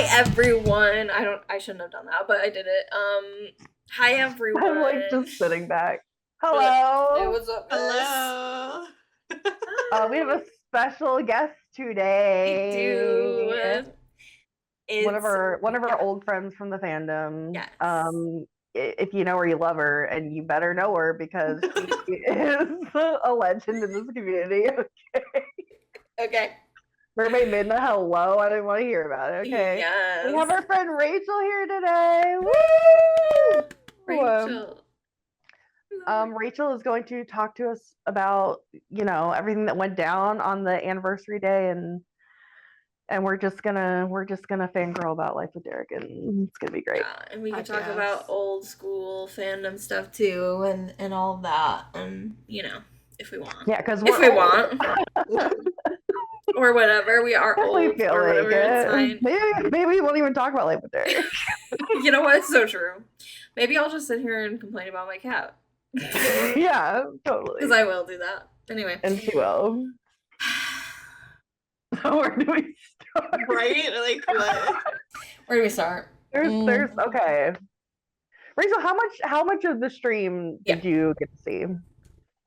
Hi everyone. I shouldn't have done that, but I did it. Hi everyone. I'm like just sitting back. Hey, Hello. what's up, guys? Hello. We have a special guest today. We do. One of our old friends from the fandom. Yes. If you know her, you love her, and you better know her because she is a legend in this community. Okay. MermaidMidna, hello. I didn't want to hear about it. Okay. Yes. We have our friend Rachel here today. Woo! Rachel. Rachel is going to talk to us about, everything that went down on the anniversary day, and we're just gonna fangirl about life with Derek, and it's gonna be great. Yeah, and we can talk about old school fandom stuff too, and all of that, and if we want. Yeah, because if we want. Or whatever, we are old feel or whatever, it's fine. Maybe we won't even talk about life with Derek. You know what? It's so true. Maybe I'll just sit here and complain about my cat. Yeah, totally. Because I will do that. Anyway. And she will. So where do we start? Right? Like what? Where do we start? There's okay. Rachel, how much of the stream did you get to see?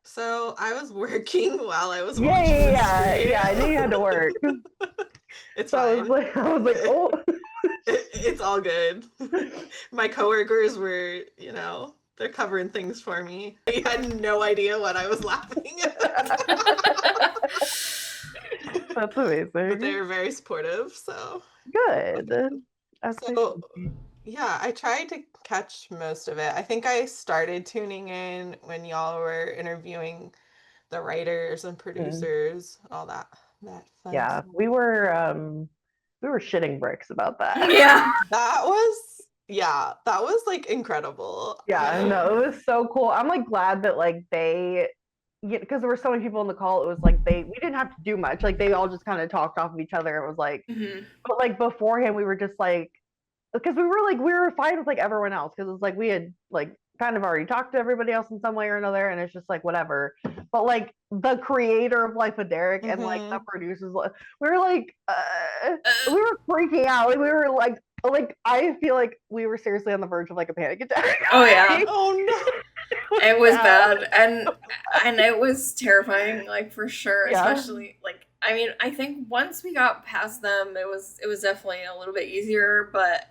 So I was working while I was watching the stream. I knew you had to work. It's so fine. I was like, oh. It's all good. My coworkers were, they're covering things for me. I had no idea what I was laughing at. That's amazing. But they were very supportive, so. Good. Yeah, I tried to catch most of it. I think I started tuning in when y'all were interviewing the writers and producers, all that fun stuff. We were shitting bricks about that. Yeah. That was like incredible. Yeah, no, it was so cool. I'm like glad that like because there were so many people in the call, it was like we didn't have to do much. Like they all just kind of talked off of each other. It was like, but like beforehand, we were just like, because we were fine with like everyone else, because it's like we had like kind of already talked to everybody else in some way or another, and it's just like whatever. But like the creator of Life with Derek and like the producers, we were like, we were freaking out. Like we were like I feel like we were seriously on the verge of like a panic attack. Oh yeah. Oh no. It was bad, and it was terrifying, like for sure. Especially like, I mean, I think once we got past them, it was definitely a little bit easier, but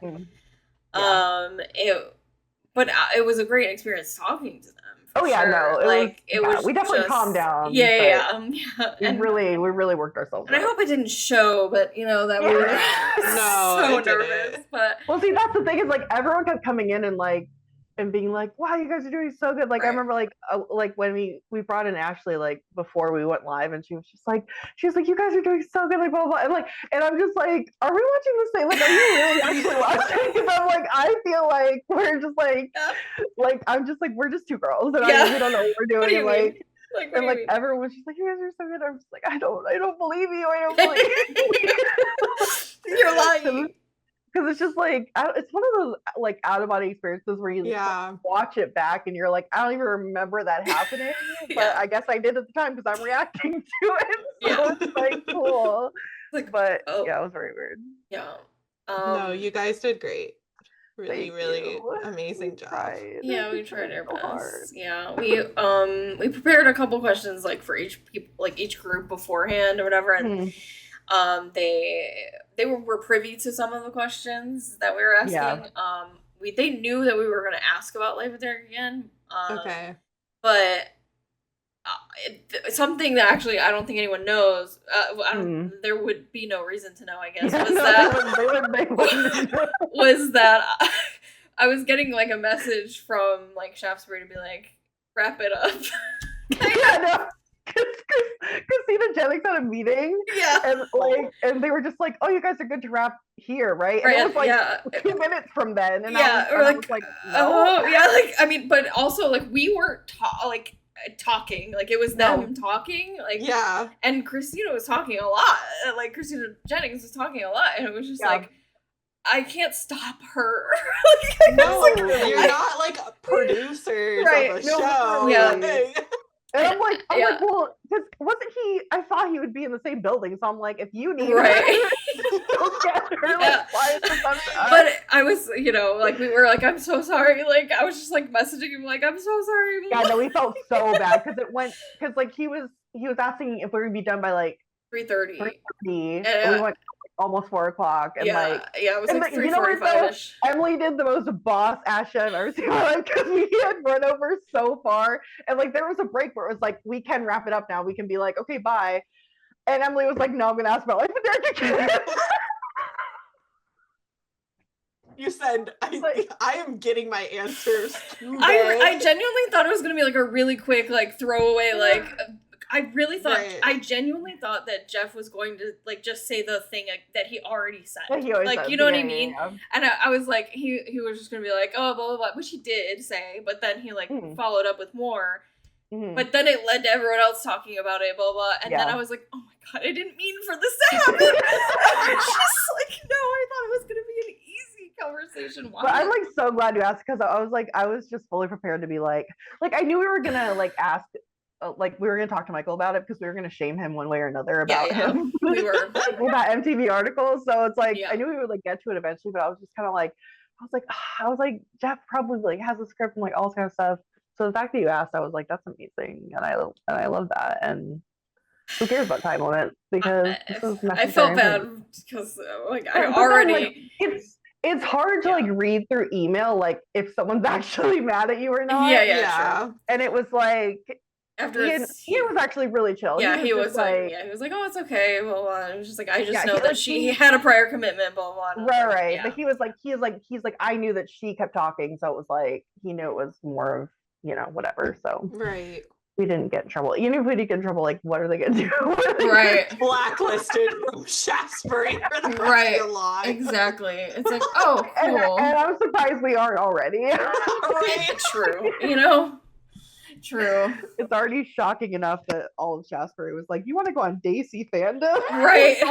it was a great experience talking to them. Oh yeah, sure. It was we definitely calmed down. Yeah. We really worked ourselves. And I hope it didn't show, but that we were so nervous. But well, see, that's the thing, is like everyone kept coming in and being like, wow, you guys are doing so good. Like, right. I remember like when we brought in Ashley, like before we went live, and she was like, you guys are doing so good, like blah, blah, blah. And I'm just like, are we watching the same? Like, are you really actually watching? Because I'm like, I feel like we're just like I'm just like, we're just two girls, and we don't know what we're doing. And like everyone was just like, you guys are so good. I'm just like, I don't believe you. I don't believe you. You're lying. Because it's just like, it's one of those like out of body experiences where you watch it back and you're like, I don't even remember that happening, but I guess I did at the time because I'm reacting to it. So it's like cool. But it was very weird. Yeah. No, you guys did great. Really amazing job. Yeah, we tried our best. Yeah, we prepared a couple questions like for each group beforehand or whatever, and they were privy to some of the questions that we were asking. They knew that we were going to ask about Life with Derek again. Okay. But something that actually I don't think anyone knows. There would be no reason to know, I guess. Was that I was getting like a message from like Shaftesbury to be like, wrap it up. Christina Jennings had a meeting, and they were just like, "Oh, you guys are good to wrap here, right?" And it was like 2 minutes from then, and I was like, "Oh, yeah." Like, I mean, but also like we weren't talking, like it was them talking, like and Christina was talking a lot, like Christina Jennings was talking a lot, and it was just like, I can't stop her. You're not like producers of a show. Yeah. And I'm like, well, because wasn't he? I thought he would be in the same building, so I'm like, if you need him, But I was, like we were like, I'm so sorry. Like I was just like messaging him like, I'm so sorry. Yeah, no, we felt so bad because like he was asking if we were gonna be done by like 3:30. 3:30. And we went almost 4:00, and it was like 3:45ish. Emily did the most boss ass shit I've ever seen in my life because we had run over so far, and like there was a break where it was like we can wrap it up now. We can be like, okay, bye. And Emily was like, no, I'm gonna ask about life and death. You said, I am getting my answers. I genuinely thought it was going to be like a really quick, like throwaway, like, I really thought, I genuinely thought that Jeff was going to like just say the thing that he already said. Like, you know what I mean? Yeah. And I was like, he was just going to be like, oh, blah, blah, blah, which he did say, but then he like followed up with more. But then it led to everyone else talking about it, blah, blah. And then I was like, oh my God, I didn't mean for this to happen. I was just like, no, I thought it was going to be an easy conversation. But I'm like so glad you asked because I was just fully prepared to be like I knew we were going to like ask, like we were going to talk to Michael about it because we were going to shame him one way or another about him. We were. Like, with that MTV article. So it's like, I knew we would like get to it eventually, but I was just kind of like, I was like, Jeff probably like has a script and like all this kind of stuff. So the fact that you asked, I was like, that's amazing, and I love that. And who cares about time limits? Because I felt bad because like I already. Then, like, it's hard to like read through email like if someone's actually mad at you or not. Yeah. Sure. And it was like after he was actually really chill. Yeah, he was like, he was like, oh, it's okay. Blah, blah. It was just like I just know that she had a prior commitment. Blah blah. Right. Yeah. But he's like I knew that she kept talking, so it was like he knew it was more of whatever. So we didn't get in trouble. Even if we did get in trouble, like what are they gonna do? Right. Blacklisted from Shaftesbury for the rest of your life. Exactly. It's like, oh, cool. And I'm surprised we aren't already. True. True. It's already shocking enough that all of Shaftesbury was like, you want to go on Daisy fandom? Right.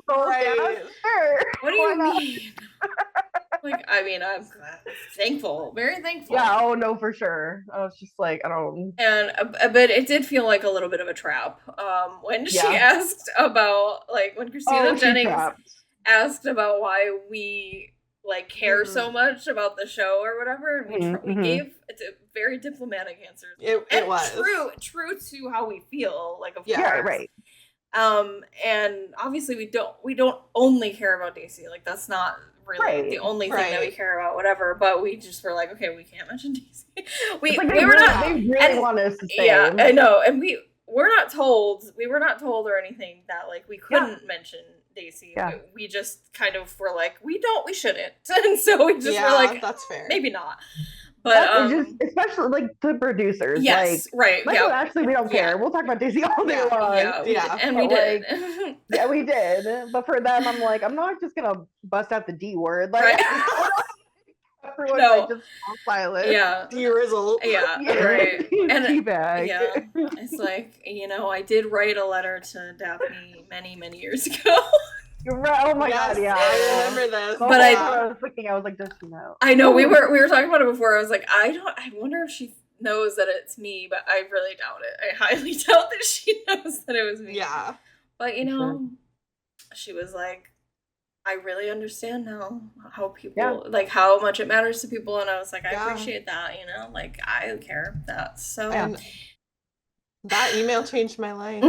Right. Yeah, sure. What do you mean? Like, I mean, I'm thankful, very thankful. Yeah, oh no, for sure. I was just like, I don't. And but it did feel like a little bit of a trap. When she asked about, like, when Christina Jennings asked about why we like care so much about the show or whatever, and we gave very diplomatic answers. It was true to how we feel. Like, of course, right. And obviously we don't only care about Daisy. Like, that's not really the only thing that we care about, whatever. But we just were like, okay, we can't mention Daisy. we were not. They really want us to stay. Yeah, I know, and we were not told or anything that like we couldn't mention Daisy. Yeah. We just kind of were like, we shouldn't, and so we just were like, that's fair. Maybe not. But just, especially like the producers, yes, like, right, Michael, actually, we don't care. We'll talk about Daisy all day long. And we did. Yeah, we did. But for them, I'm like, I'm not just gonna bust out the D word. Like, everyone like just silent. Yeah, D-rizzle. Yeah, right. And teabag. Yeah, it's like, I did write a letter to Daphne many years ago. Right. Oh my God, yeah. I remember this. But I was thinking, I was like, does she know? I know, we were talking about it before. I was like, I wonder if she knows that it's me, but I really doubt it. I highly doubt that she knows that it was me. Yeah. But she was like, I really understand now how people like how much it matters to people, and I was like, I appreciate that, like I care that. So and that email changed my life.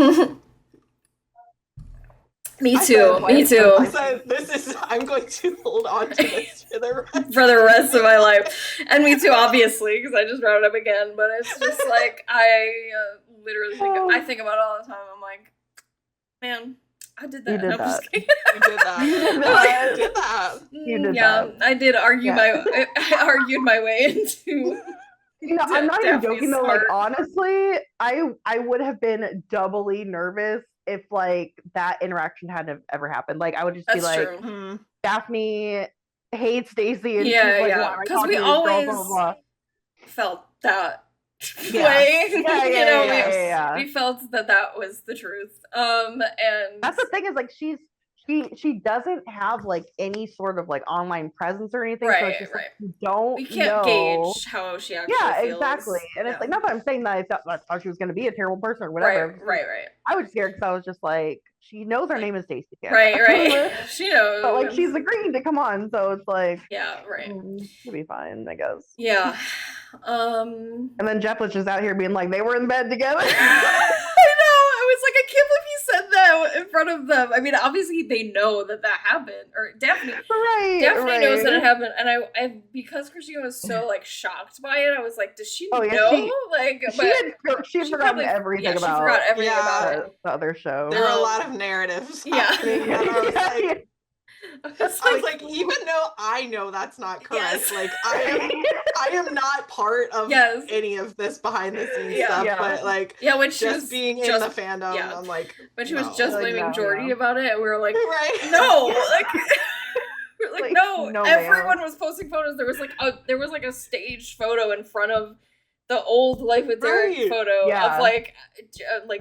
Me too. I said, I'm going to hold on to this for the rest of my life. And me too, obviously, because I just brought it up again. But it's just like, I literally think about it all the time. I'm like, man, I did that. You did that. You did that. You did that. You did that. I did argue I argued my way into... I'm not even joking though. Like, honestly, I would have been doubly nervous if like that interaction hadn't ever happened. Like, I would just be like, Daphne hates Daisy, and she's like, because we always felt that way. Yeah. We felt that was the truth. And that's the thing is like she's she doesn't have like any sort of like online presence or anything, so it's just like, you don't we can't gauge how she actually feels. Exactly. And it's like, not that I'm saying that I thought she was going to be a terrible person or whatever. Right. I was scared because I was just like, she knows her name is Stacey. Right. She knows. But like, she's agreeing to come on, so it's like, it'll be fine, I guess. Yeah. And then Jeff was just out here being like, they were in bed together. I know. I was like, I can't believe he said that in front of them. I mean, obviously they know that happened, or Daphne knows that it happened. And I because Christina was so like shocked by it, I was like, does she know? She forgot everything about. She forgot everything about it. The other show. There were a lot of narratives. I was like, even though I know that's not correct, like I am not part of any of this behind the scenes stuff, but like when she just was being in the fandom, I'm like, when she was just blaming Jordy about it, we were like, right? No, like no, everyone was posting photos. There was like a staged photo in front of the old Life with Derek photo of like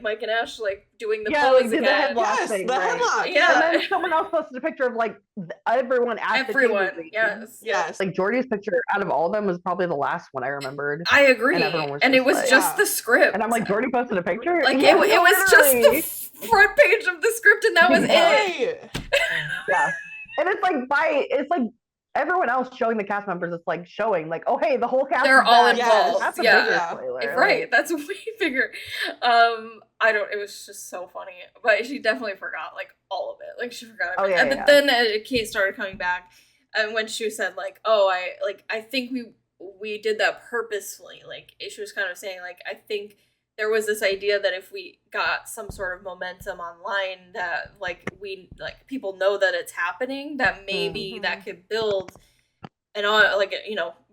Mike and Ash like doing the pose again. The headlock thing, the headlock. And then someone else posted a picture of like everyone at the table. Yes. Like Jordy's picture out of all of them was probably the last one I remembered. I agree. And it was like, just the script. And I'm like, Jordy posted a picture? Like it was just the front page of the script and that was it. And it's like everyone else showing the cast members, it's like showing like, oh hey, the whole cast they're all involved. That's a bigger spoiler. Right, that's way bigger. It was just so funny. But she definitely forgot like all of it. Like she forgot everything. Then Kate started coming back, and when she said like, I think we did that purposefully. Like she was kind of saying like, I think there was this idea that if we got some sort of momentum online that like people know that it's happening, that maybe that could build and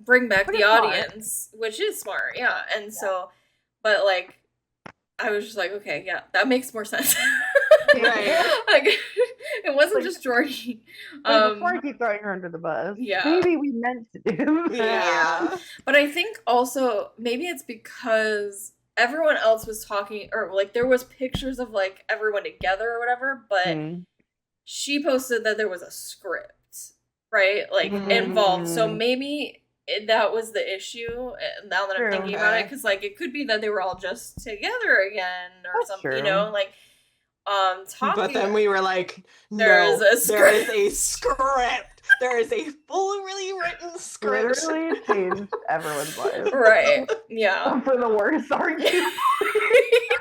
bring back the audience, which is smart. And so, but like I was just like, okay, that makes more sense. Like it wasn't just Jordy. Before I keep throwing her under the bus, maybe we meant to do that. But I think also maybe it's because everyone else was talking, or like there was pictures of like everyone together or whatever, but she posted that there was a script, right? Like involved. So maybe that was the issue. Now that I'm thinking about it, because like it could be that they were all just together again or something, like talking. But then we were like, there is a script. There is a fully written script. Literally changed everyone's life. Right. Yeah. For the worse, aren't you?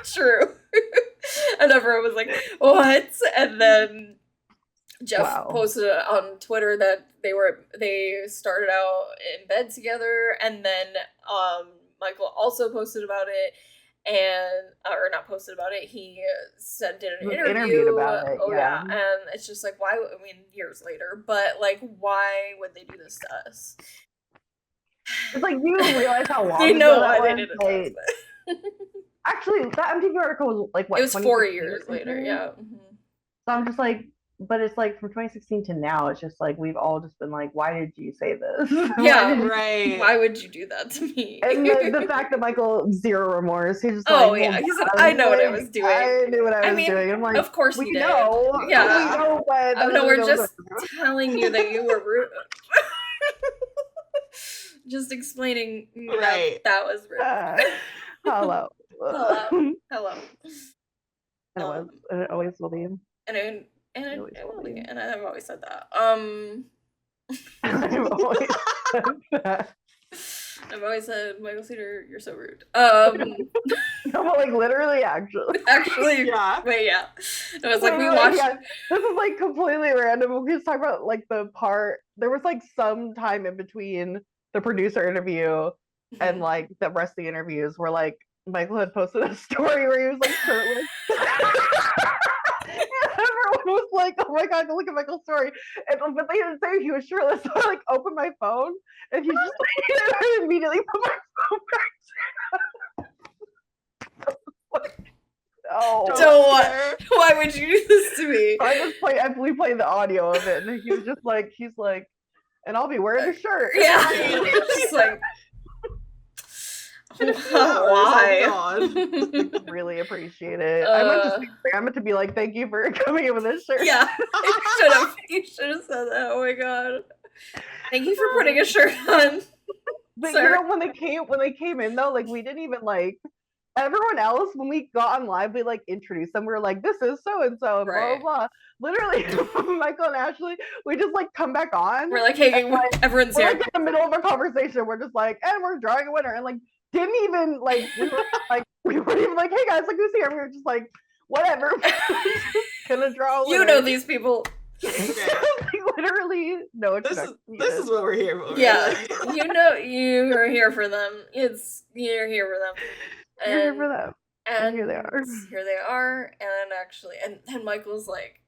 True. And everyone was like, what? And then Jeff posted on Twitter that they started out in bed together, and then Michael also posted about it. Or not posted about it, he sent in an interview about it. And it's just like, why? I mean, years later, but like, why would they do this to us? It's like, you realize how long they know why they did it. Actually, that MTV article was like what? It was 4 years later. Yeah. So I'm just like, but it's like from 2016 to now, it's just like we've all just been like, why did you say this? Right. Why would you do that to me? And the fact that Michael, zero remorse, he's just he said, I know what I was doing. I knew what I was doing. I'm like, of course we did. Know. Yeah. We know what. No, we're just telling you that you were rude. Just explaining that was rude. Hello. And it always will be. And I've always said that. I've always said, Michael Cedar, you're so rude. No, but like literally, actually, wait, yeah. It was like we watched. This is like completely random. We just talk about like the part. There was like some time in between the producer interview and like the rest of the interviews where like Michael had posted a story where he was like shirtless. Everyone was like, oh my god, look at Michael's story. But they didn't say he was shirtless, so I like opened my phone and he just I immediately put my phone back down. Why would you do this to me? I played the audio of it, and he was just like, he's like, and I'll be wearing a shirt. Yeah. Just like, Why? Really appreciate it. I meant to be like, thank you for coming in with this shirt. Yeah, you should have said that. Oh my god. Thank you for putting a shirt on. But you know, when they came in though, like we didn't even like everyone else, when we got on live, we like introduced them. We were like, this is so and so, and blah blah blah. Literally, Michael and Ashley, we just like come back on. We're like, hey, everyone's here. Like in the middle of a conversation, we're just like, and we're drawing a winner, and like didn't even like we weren't even like, hey guys, like who's here? We were just like, whatever, gonna draw a winner. You know these people. Okay. Literally, no. This is what we're here for. Yeah, you know, you are here for them. You're here for them. You're here for them. And here they are. Here they are. And actually, and Michael's like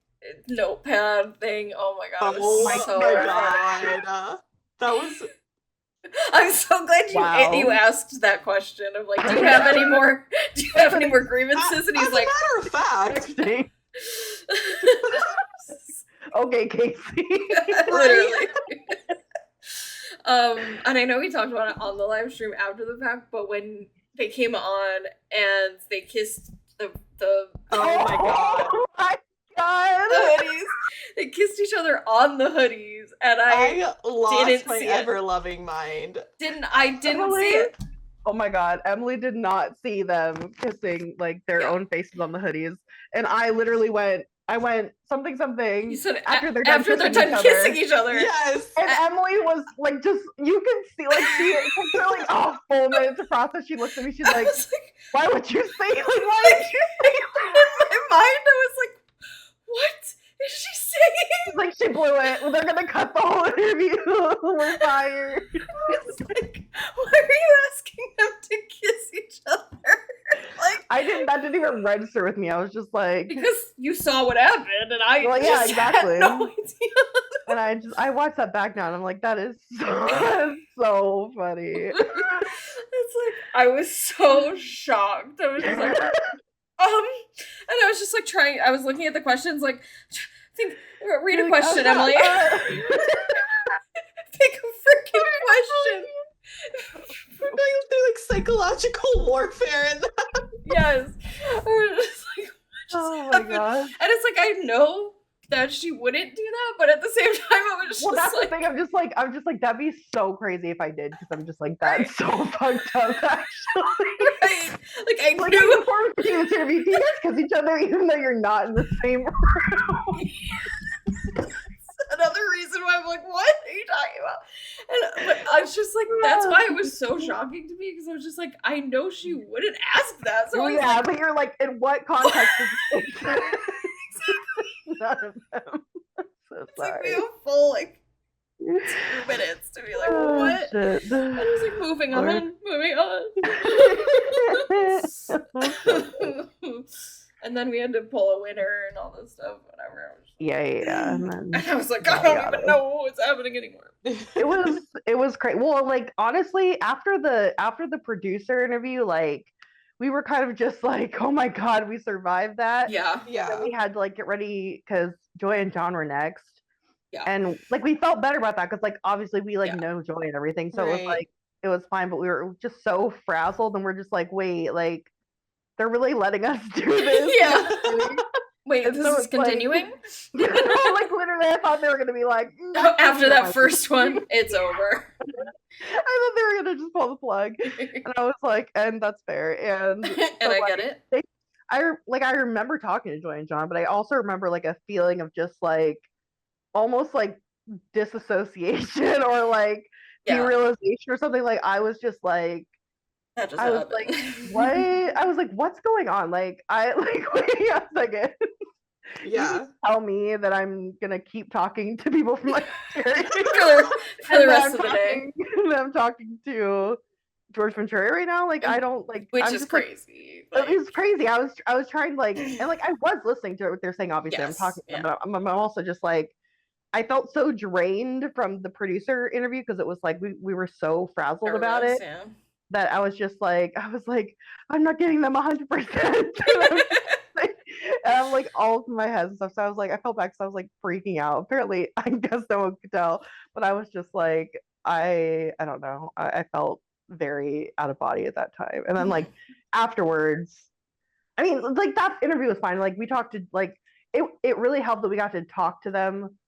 notepad thing. Oh my god! Oh my god! That was. I'm so glad you asked that question of like, do you have any more grievances? And he's like, as a matter of fact. Okay, Casey. Literally. And I know we talked about it on the live stream after the fact, but when they came on and they kissed the oh my god. The hoodies. They kissed each other on the hoodies, and I lost my ever-loving mind. I didn't see it. Oh my god, Emily did not see them kissing like their own faces on the hoodies, and I literally went something. You said after they're done kissing each other. Yes. And Emily was like, just you can see like she took her like full minute to process. She looked at me. She's like, why would you say like why did you say that? In my mind, I was like, what is she saying? Like she blew it. Well, they're gonna cut the whole interview. We're fired. It's like, why are you asking them to kiss each other? Like that didn't even register with me. I was just like, because you saw what happened, and I exactly. had no idea. And I watched that back now, and I'm like, that is so funny. It's like I was so shocked. I was just like, and I was just like I was looking at the questions, like, read a question, Emily. Pick a freaking question. We're going through like psychological warfare and yes. I was just like, oh my god. And it's like, I know that she wouldn't do that, but at the same time, I was just that's the thing. I'm just like, that'd be so crazy if I did, because I'm just like, that's so fucked up, actually. Right. Like, I like, knew before we this interview, do you guys kiss each other even though you're not in the same room? Another reason why I'm like, what are you talking about? But I was just like, that's why it was so shocking to me, because I was just like, I know she wouldn't ask that. So yeah, but you're like, in what context is it? None of them. So sorry. It took me a full 2 minutes to be like, what? Shit. I was like, moving on. And then we had to pull a winner and all this stuff, whatever. Yeah. And I was like, I don't even know what's happening anymore. It was crazy. Well, like honestly, after the producer interview, like we were kind of just like, oh my god, we survived that. Yeah. And we had to like get ready because Joy and John were next. Yeah. And like we felt better about that because like obviously we like know Joy and everything, so it was like it was fine. But we were just so frazzled, and we're just like, wait, like they're really letting us do this? Yeah. Wait, this is continuing? Like literally, I thought they were gonna be like, after that first one, it's over. I thought they were gonna just pull the plug, and I was like, and that's fair. And I get it. I remember talking to Joy and John, but I also remember like a feeling of just like almost like disassociation or like derealization or something. Like I was just like, I was like, what? I was like, what's going on? Like, wait a second. Yeah. Tell me that I'm gonna keep talking to people from like for the rest of the day. And I'm talking to George Ventura right now. Like, I don't like, which is crazy. Like, it's crazy. I was trying like, and like I was listening to what they're saying. Obviously, I'm talking to them, but I'm also just like, I felt so drained from the producer interview because it was like we were so frazzled about it. Yeah. That I was I'm not getting them 100%. And I'm like all up in my head and stuff. So I was like, I felt bad because I was like freaking out. Apparently, I guess no one could tell, but I was just like, I don't know. I felt very out of body at that time. And then like afterwards, I mean, like that interview was fine. Like we talked to like it really helped that we got to talk to them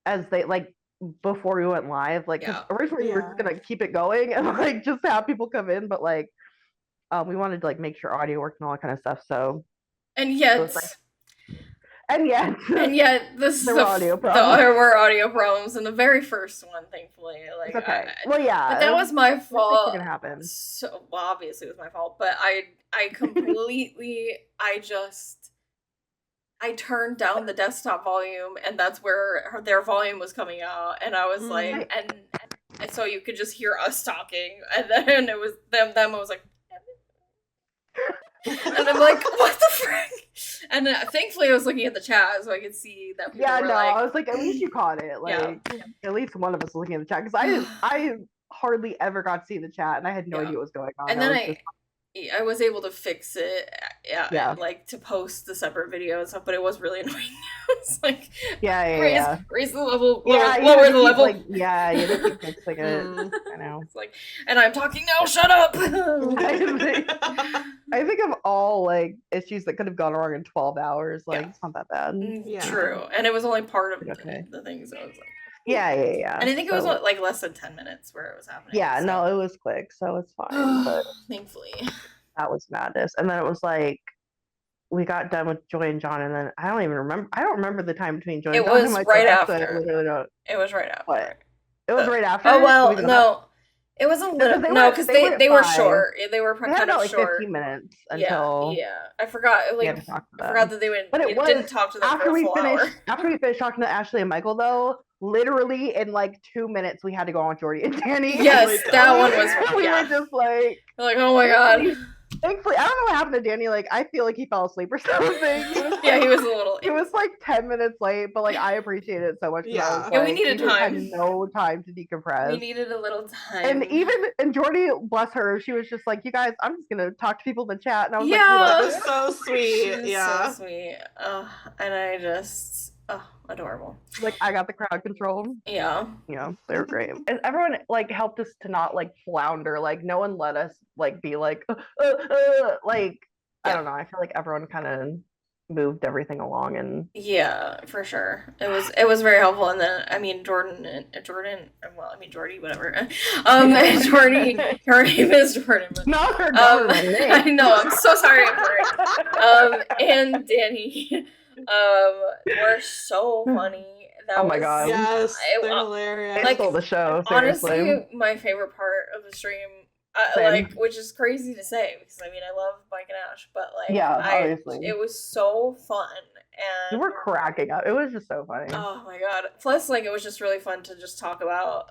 as they like before we went live. Like 'cause originally we were just gonna keep it going and like just have people come in, but like we wanted to like make sure audio worked and all that kind of stuff. So and yet there were audio problems in the very first one, thankfully. Like, it's okay. But that was my fault. Gonna happen. So, well, obviously it was my fault, but I completely, I turned down the desktop volume, and that's where their volume was coming out, and I was like, and so you could just hear us talking, and then it was them. I was like. And I'm like, what the frick? And thankfully I was looking at the chat so I could see that people were like... I was like, at least you caught it. Like, at least one of us was looking at the chat. Because I hardly ever got to see the chat, and I had no idea what was going on. And then I was able to fix it, like to post the separate video and stuff, but it was really annoying. It's like, raise the level, lower the level. Like, you have to keep fixing it. I know. It's like, and I'm talking now, shut up! I think of all like issues that could have gone wrong in 12 hours, like it's not that bad. True. And it was only part of the thing, so I was like... Yeah. And I think it was like less than 10 minutes where it was happening. Yeah, so. No, it was quick, so it's fine. But thankfully. That was madness. And then it was like we got done with Joy and John, and then I don't remember the time between Joy and John. It was right after. It was right after. What? It was right after? Oh, well, no. It was a little... No, because they were short. They were kind of short. 15 minutes until... Yeah. I forgot. Like, I forgot that they didn't talk to them for a full hour. After we finished talking to Ashley and Michael, though, literally in like 2 minutes, we had to go on Jordy and Danny. Yes, that one was... We were just like... We're like, oh my god. Thankfully, I don't know what happened to Danny. Like, I feel like he fell asleep or something. He was a little... He was like 10 minutes late, but like I appreciated it so much. Yeah, like, we needed time. Had no time to decompress. We needed a little time. And Jordy, bless her, she was just like, you guys, I'm just gonna talk to people in the chat. And I was like, that was so sweet. So sweet. And I just... adorable. Like, I got the crowd control. Yeah. They were great. And everyone like helped us to not like flounder. Like, no one let us like be like like I don't know. I feel like everyone kind of moved everything along, and for sure. It was very helpful. And then Jordy, whatever. Jordy, her name is Jordan. Not her name. I know. I'm so sorry for it. And Danny. Were so funny. Oh my god! Yes, they're hilarious. They stole the show. Seriously. Honestly, my favorite part of the stream, which is crazy to say because I love Mike and Ash, but obviously, it was so fun and we were cracking up. It was just so funny. Oh my god! Plus, it was just really fun to just talk about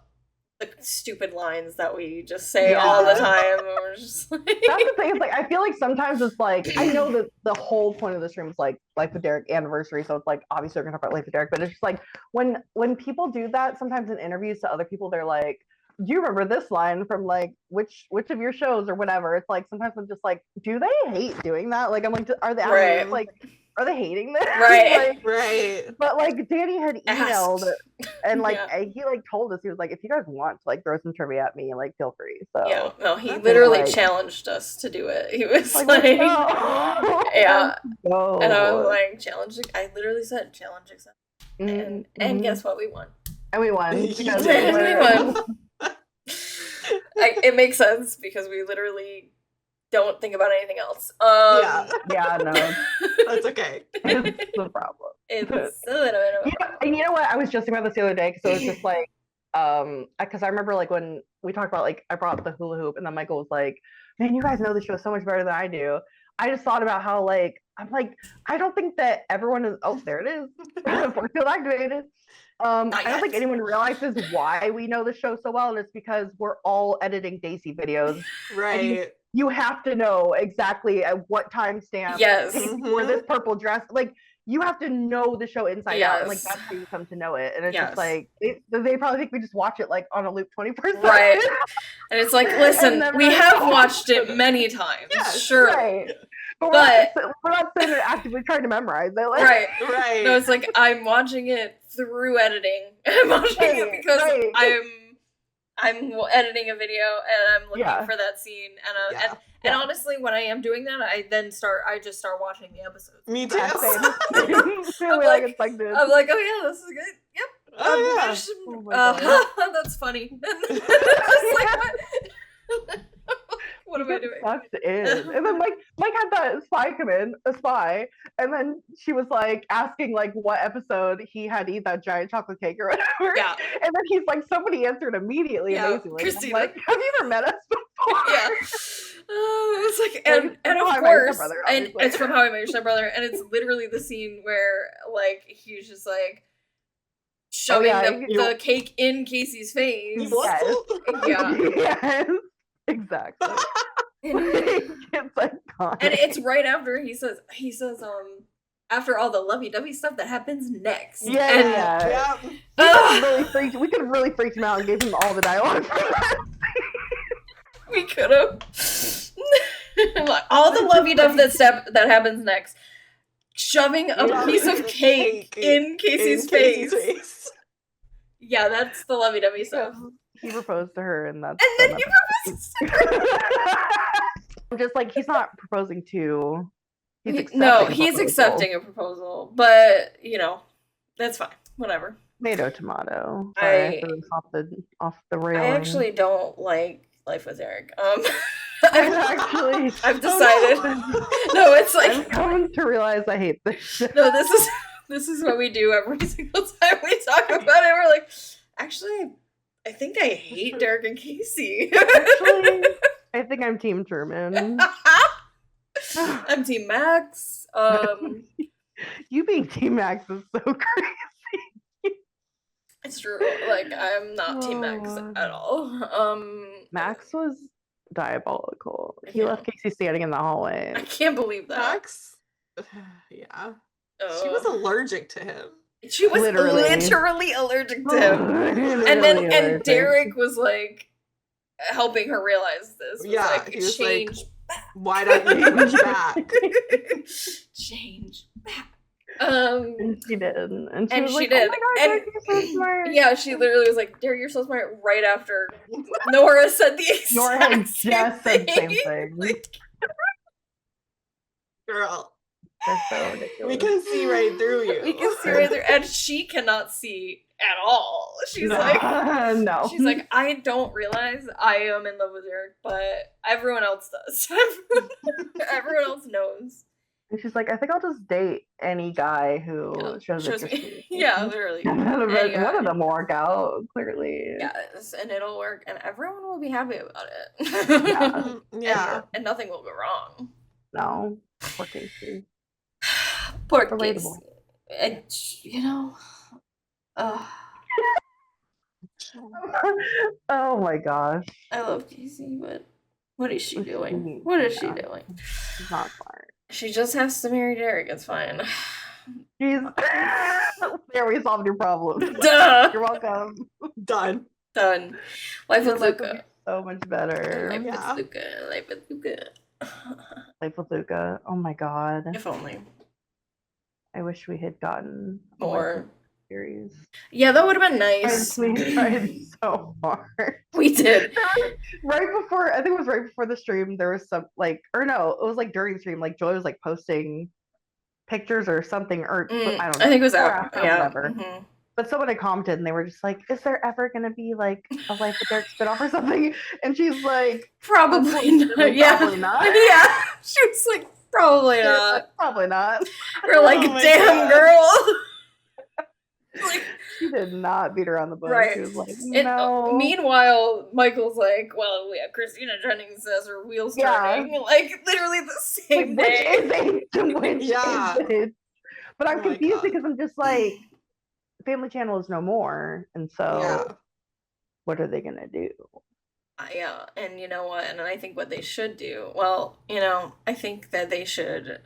the stupid lines that we just say all the time. We're just like... That's the thing. It's like I feel like sometimes it's like I know that the whole point of the stream is like Life with Derek anniversary, so it's like obviously we're gonna talk about Life with Derek, but it's just like when people do that sometimes in interviews to other people, they're like, "Do you remember this line from like which of your shows or whatever?" It's like sometimes I'm just like, do they hate doing that? Like I'm like, are they like? Are they hating this? Right. Right. But like Danny had emailed and like he like told us, he was like, if you guys want to like throw some trivia at me, like feel free. So he literally challenged us to do it. He was like and I was like, challenge. I literally said challenge accepted. And guess what? We won. And we won. We won. It makes sense because we literally don't think about anything else. No. That's okay. It's the problem. It's a little bit of a problem. And you know what? I was just thinking about this the other day because it was just like, because I remember like when we talked about like I brought up the hula hoop and then Michael was like, man, you guys know the show so much better than I do. I just thought about how like I'm like I don't think that everyone is. Oh, there it is. Force field activated. I don't think anyone realizes why we know the show so well, and it's because we're all editing Daisy videos. Right. You have to know exactly at what timestamp. Yes. For this purple dress, like you have to know the show inside out, and like that's how you come to know it. And it's just like they probably think we just watch it like on a loop 24/7. Right. And it's like, listen, we have watched it many times. Yes, sure. Right. But we're not sitting there actively trying to memorize it. Like, right. No, it's like I'm watching it through editing. I'm watching it because I'm editing a video and I'm looking for that scene, and honestly, when I am doing that, I just start watching the episodes. Me too. I'm like, oh yeah, this is good. Yep. Oh yeah. That's funny. Just like, what? What am I doing? Sucked in. And then Mike had that spy come in, a spy, and then she was like asking like what episode he had to eat that giant chocolate cake or whatever. Yeah. And then he's like, somebody answered immediately, amazingly. Christina. Like, have you ever met us before? Yeah. It's like, and of course, and it's from How I Met Your Stepbrother, and it's literally the scene where like he's just like shoving the cake in Casey's face. Yes. Yeah. Yes. Exactly. It's iconic. And it's right after he says after all the lovey-dovey stuff that happens next. Yeah. We could have really freaked him out and gave him all the dialogue for that. We could have. All the lovey-dovey that happens next. Shoving a piece of cake in Casey's face. Yeah, that's the lovey-dovey stuff. He proposed to her, and that's. And then he proposes to her. I'm just like, he's not proposing to. He's accepting a proposal, but that's fine. Whatever. Tomato. Sorry, off the rail. I actually don't like Life with Eric. I've decided. No, it's like I've come to realize I hate this shit. No, this is what we do every single time we talk about it. We're like, actually, I think I hate Derek and Casey. Actually, I think I'm Team Truman. I'm Team Max. You being Team Max is so crazy. It's true. Like, I'm not Team Max at all. Max was diabolical. He left Casey standing in the hallway. I can't believe that. Max? Yeah. She was allergic to him. She was literally allergic to him. And Derek was like helping her realize this. Yeah, like, he was change like, why don't you change back? Change back. And she did. And she was like, did. Oh my God, Derek, you're so smart. Yeah, she literally was like, Derek, you're so smart, right after Nora said the exact Nora had just said the same thing. Like, girl. That's so ridiculous. We can see right through you. We can see right through, and she cannot see at all. She's like, no. She's like, I don't realize I am in love with Eric, but everyone else does. Everyone else knows. And she's like, I think I'll just date any guy who shows me. Yeah, literally. One of them will work out, clearly. Yes, and it'll work, and everyone will be happy about it. Yeah. And nothing will go wrong. No. Poor Casey. Poor Relatable. Casey. Oh my gosh. I love Casey, but what is she doing? What is she doing? She's not smart. She just has to marry Derek. It's fine. There, we solved your problem. Duh. You're welcome. Done. Life with Luca. So much better. Life with Luca. Life with Luca. Oh my God. If only. I wish we had gotten more series. Yeah, that would have been nice. We tried so hard. We did. Right before, I think it was right before the stream, there was some it was like during the stream, like Joy was like posting pictures or something, or I don't know. I think it was after. Whatever. Mm-hmm. But someone had commented and they were just like, is there ever going to be like a Life with Derek spinoff or something? And she's like, probably not. Yeah. Probably not. Yeah. She was like, probably not. Like, probably not. We're like, damn, girl. Like, she did not beat around the bush. Right. She was like, no. Meanwhile, Michael's like, well, we have Christina Jennings as her wheels turning. Like, literally the same day. Which is it? But I'm confused because I'm just like, Family Channel is no more. And so, what are they going to do? Yeah, and you know what? And I think what they should do, I think that they should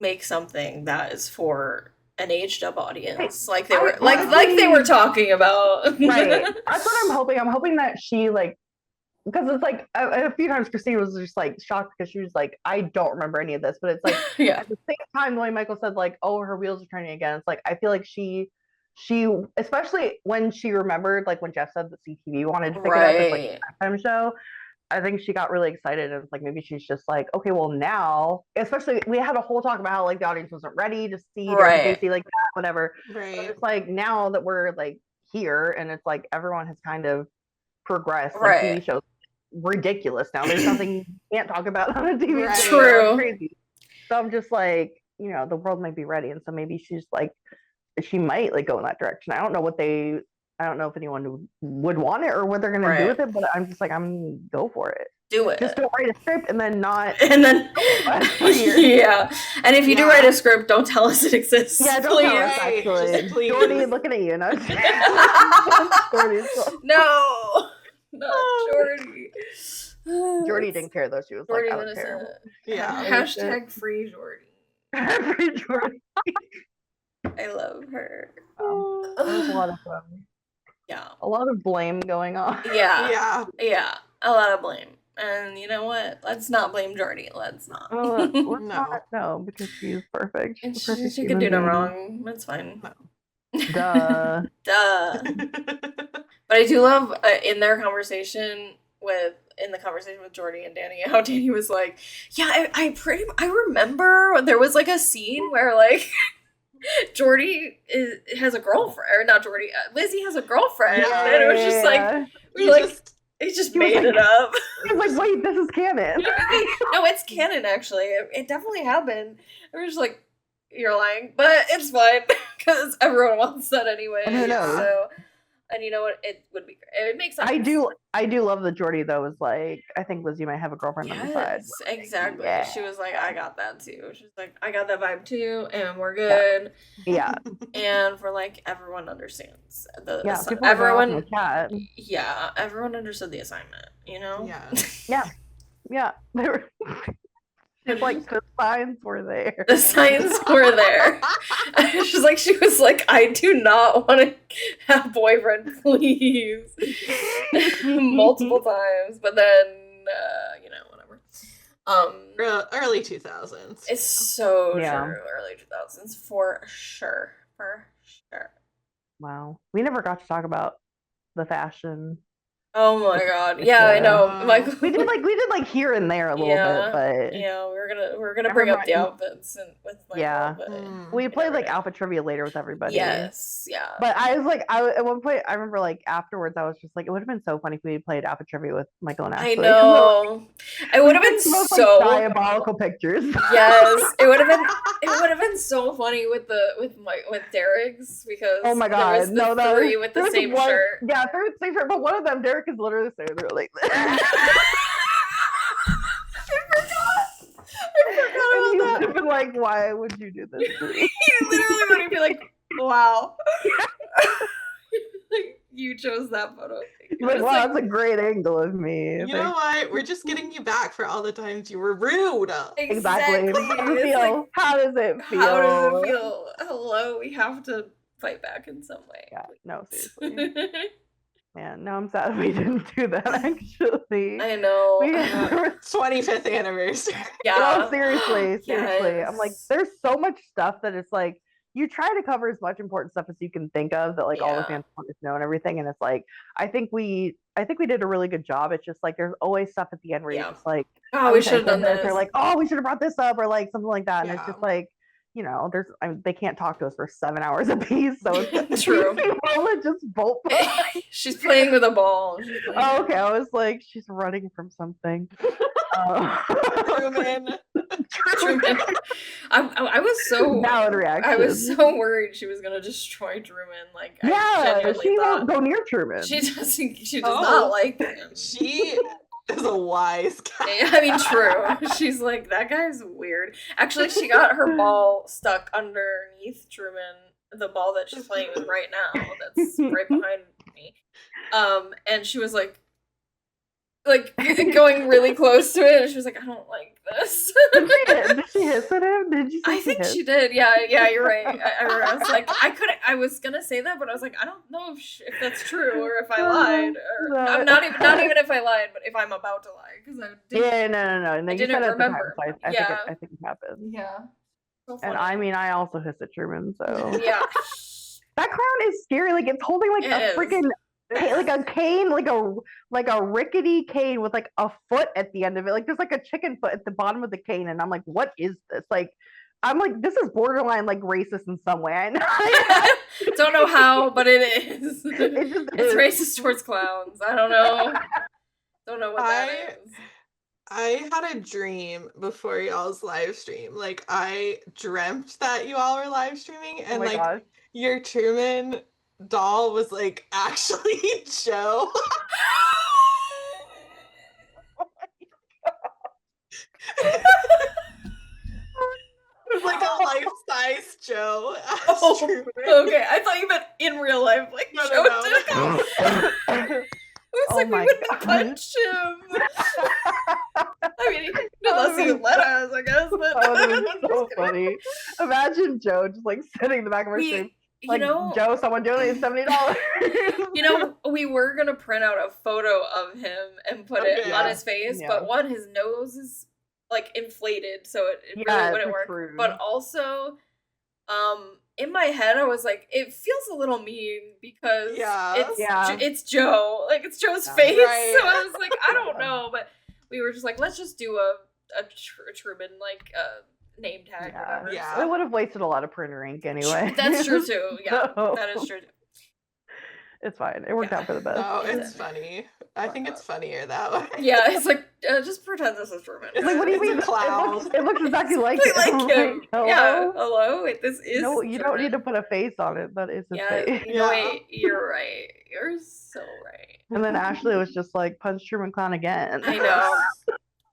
make something that is for an aged up audience, like they were they were talking about. Right. That's what I'm hoping. I'm hoping that she because it's like a few times Christina was just like shocked because she was like, I don't remember any of this, but it's like at the same time, the way Michael said like, oh, her wheels are turning again. It's like I feel like she she, especially when she remembered, like when Jeff said that CTV wanted to pick it up as like a time show, I think she got really excited, and it's like maybe she's just like, okay, well now, especially we had a whole talk about how like the audience wasn't ready to see Derek Casey like that, whatever. Right. But it's like now that we're like here, and it's like everyone has kind of progressed. Like TV shows, ridiculous now. There's nothing you can't talk about on a TV show. True. Crazy. So I'm just like, you know, the world might be ready, and so maybe she's like, she might like go in that direction. I don't know if anyone would want it or what they're gonna do with it, but I'm just like, I'm go for it. Do it. Just don't write a script and then not. And then yeah. And if you do write a script, don't tell us it exists. Yeah, don't tell us actually. Please. Jordy, looking at you. No, not Jordy. Jordy didn't care though. She was Jordy, like, I don't care. Yeah. Hashtag free Jordy. Free Jordy. I love her. It was a lot of fun. Yeah. A lot of blame going on. Yeah. A lot of blame. And you know what? Let's not blame Jordy. Let's not. No, because she's perfect. She could do no wrong. That's fine. Duh. But I do love in the conversation with Jordy and Danny, how Danny was like, yeah, I remember there was like a scene where like Jordy has a girlfriend, or not Jordy, Lizzie has a girlfriend, and it was just like, he just made it up. He was like, wait, this is canon. No, it's canon, actually. It definitely happened. I was just like, you're lying, but it's fine, because everyone wants that anyway. So, and you know what? It would be great. It makes sense. I do love that Jordy, though, was like, I think Lizzie might have a girlfriend on the side. Exactly. Yeah. She was like, I got that too. She's like, I got that vibe too, and we're good. Yeah. And for like, everyone understands. Everyone understood the assignment, you know? Yeah. It's like the signs were there. The signs were there. She was like, I do not want to have a boyfriend, please. Multiple times, but then whatever. Early 2000s. It's so true. Early 2000s for sure. Wow, we never got to talk about the fashion. Oh my god! Yeah, I know. Like we did like here and there a little bit, but we're gonna bring up the outfits and with we played like outfit trivia later with everybody. Yes, yeah. But I was like, at one point I remember like afterwards I was just like, it would have been so funny if we played outfit trivia with Michael and Ashley. I know. It would have been so diabolical pictures. Yes, it would have been so funny with Derek's, because oh my god, there was three with the same shirt. Yeah, three with the same shirt, but one of them, Derek, is literally saying they're like this. I forgot about that. Been like, why would you do this to me? He literally would be like, wow. Like, you chose that photo. Like, wow, that's a great angle of me. You know what? We're just getting you back for all the times you were rude. Exactly. How does it feel? Hello, we have to fight back in some way. Yeah, no, seriously. Man, no, I'm sad we didn't do that, actually. I know. 25th anniversary. Yeah. No, seriously. Yes. I'm like, there's so much stuff that it's like, you try to cover as much important stuff as you can think of that like all the fans want to know and everything. And it's like, I think we did a really good job. It's just like, there's always stuff at the end where you're just like, oh, we should have done this. They're like, oh, we should have brought this up, or like something like that. And it's just like, you know, they can't talk to us for 7 hours a piece, so it's true. Just bolt. She's playing with a ball. Oh, okay. I was like, she's running from something. Truman. I was so valid reaction. I was so worried she was gonna destroy Truman. Like, she won't go near Truman. She does not like him. She is a wise guy. I mean, true. She's like, that guy's weird. Actually, she got her ball stuck underneath Truman, the ball that she's playing with right now, that's right behind me. And she was like going really close to it, and she was like, I don't like this. Did she hiss at him? Did you say I think she did. Yeah, you're right. I was like, I was gonna say that, but I was like, I don't know if that's true, or if I lied, or I'm not even if I lied, but if I'm about to lie, because I didn't. No. And then you didn't remember. Time, so I think it happened. Yeah. So and I mean, I also hiss at Truman, so yeah. that crown is scary. Like it's holding like a freaking like a cane, like a rickety cane with like a foot at the end of it. Like there's like a chicken foot at the bottom of the cane, and I'm like, what is this? Like, I'm like, this is borderline like racist in some way. I know. Don't know how, but it is. It's racist towards clowns. I don't know. Don't know what that is. I had a dream before y'all's live stream. Like I dreamt that you all were live streaming, and gosh. Your Truman doll was like actually Joe. Oh my god. It was like a life-size Joe. Okay, I thought you meant in real life, like no. It was like we wouldn't punch him. I mean, unless he let us, I guess. But that was so funny. Imagine Joe just like sitting in the back of our stream. Like, Joe, someone donated $70. We were gonna print out a photo of him and put it on his face, but one, his nose is like inflated, so it really wouldn't work. Rude. But also, in my head, I was like, it feels a little mean because it's Joe, like it's Joe's face. Right. So I was like, I don't know, but we were just like, let's just do a Truman like name tag. Yeah, whatever. Yeah. So. It would have wasted a lot of printer ink anyway. That's true too. Yeah, that is true too. It's fine. It worked out for the best. No, it's funny. I think it's funnier that way. Yeah, it's like just pretend this is Truman. It's like, what do you mean? Clown. It looks exactly like him. Hello? Yeah. Hello. Wait, this is. No, you don't need to put a face on it. That is his face. Yeah. Wait, you're right. You're so right. And then Ashley was just like, punch Truman Clown again. I know.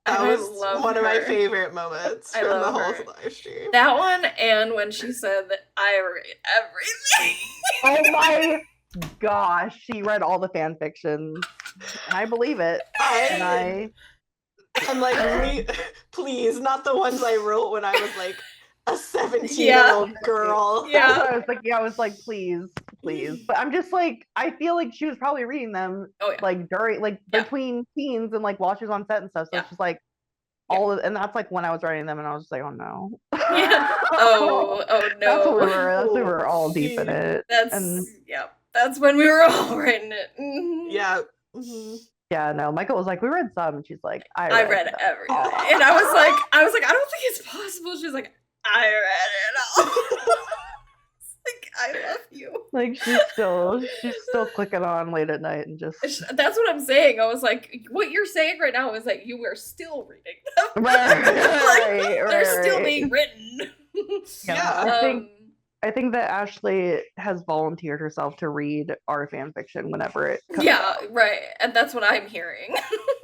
That was one of my favorite moments from the whole live stream. That one, and when she said that I read everything. Oh my gosh, she read all the fan fictions. And I believe it. I'm like, please, not the ones I wrote when I was like a 17-year-old girl. Yeah. I was like, please. But I'm just like, I feel like she was probably reading them like during, like between scenes and like while she was on set and stuff. So it's just like and that's like when I was writing them, and I was just like, oh no. Yeah. Oh no. That's we were all deep in it. That's when we were all writing it. Mm-hmm. Yeah. Mm-hmm. Yeah, no, Michael was like, we read some, and she's like, I read everything. And I was like, I don't think it's possible. She's like, I read it all. Like, I love you. Like, she's still clicking on late at night and just. That's what I'm saying. I was like, what you're saying right now is that you were still reading them. Right. They're still being written. Yeah. I think that Ashley has volunteered herself to read our fan fiction whenever it comes out. Right. And that's what I'm hearing.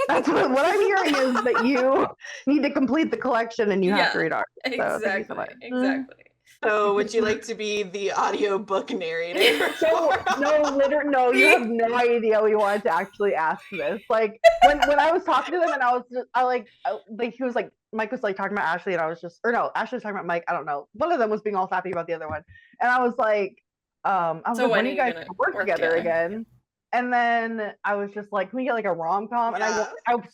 That's what I'm hearing is that you need to complete the collection and you have to read ours. So exactly. So would you like to be the audiobook narrator? No, you have no idea we wanted to actually ask this. Like when I was talking to them and he was like, Mike was like talking about Ashley and I was just, or no, Ashley was talking about Mike. I don't know. One of them was being all sappy about the other one. And I was like, when are you guys gonna work together again? And then I was just like, can we get like a rom-com? And I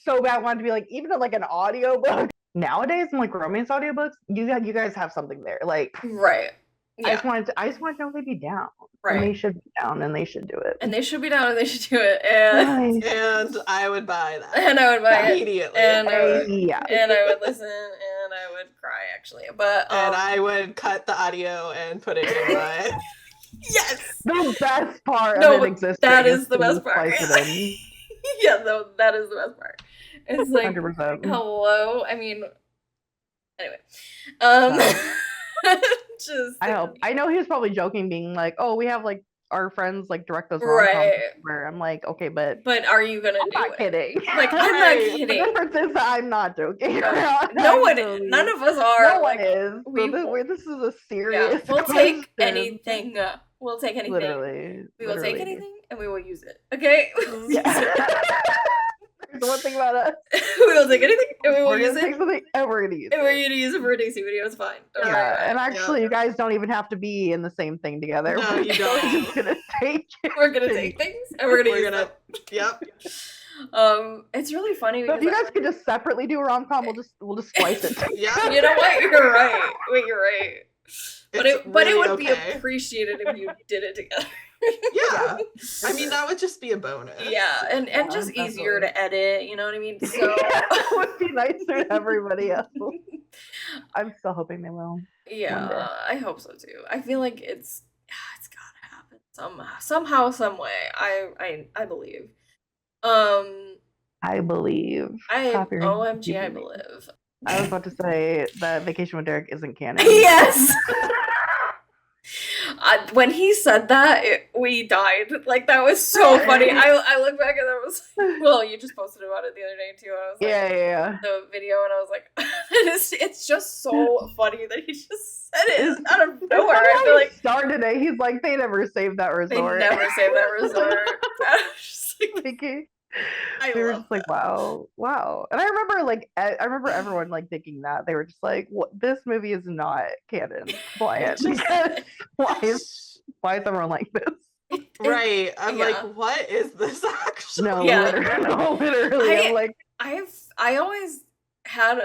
so bad wanted to be like, even like an audiobook. Nowadays, in like romance audiobooks, you guys have something there. Like, right. Yeah. I just wanted to know if they'd be down. Right. And they should be down and they should do it. And they should be down and they should do it. And I would buy that. And I would buy immediately. And I would listen and I would cry actually. But and I would cut the audio and put it in my Yes. The best part of it existing. That is the best part. Yeah, that is the best part. It's like 100%. Hello. I mean, anyway. I know he was probably joking, being like, "Oh, we have like our friends like direct us rom-coms." Where I'm like, okay, but are you gonna do it? I'm not kidding. Like, I'm not kidding. The difference is that I'm not joking. No one is. None of us are. No one is. This is a serious. We'll take anything. We'll take anything. Literally. We will take anything and we will use it. Okay. The one thing about us, we will take anything and we will use it. And we're gonna use it. And we're gonna use it for a DC video. It's fine. And actually, you guys don't even have to be in the same thing together. No, you don't. We're just gonna take. We're gonna take things and we're gonna use them. Yep. It's really funny. So if you guys could just separately do a rom-com, we'll just splice it. Yeah. You know what? You're right. Wait, you're right. But it would be appreciated if you did it together. Yeah. I mean, that would just be a bonus. Yeah, and just easier to edit, you know what I mean? So it would be nicer to everybody else. I'm still hoping they will. Yeah, I hope so too. I feel like it's gotta happen somehow, some way. I believe. I believe. OMG, I believe. I was about to say that Vacation with Derek isn't canon. Yes. When he said that, we died. Like, that was so funny. I look back and I was like, well, you just posted about it the other day too. I was like, yeah. The video, and I was like, it's just so funny that he just said it out of nowhere. I feel like started today. He's like, they never saved that resort. They never saved that resort. I was just like, they were just like, wow. And I remember everyone like thinking that they were just like, what, this movie is not canon. Why is everyone like this? Right. I'm like, what is this actually? No, literally. I'm like, I always had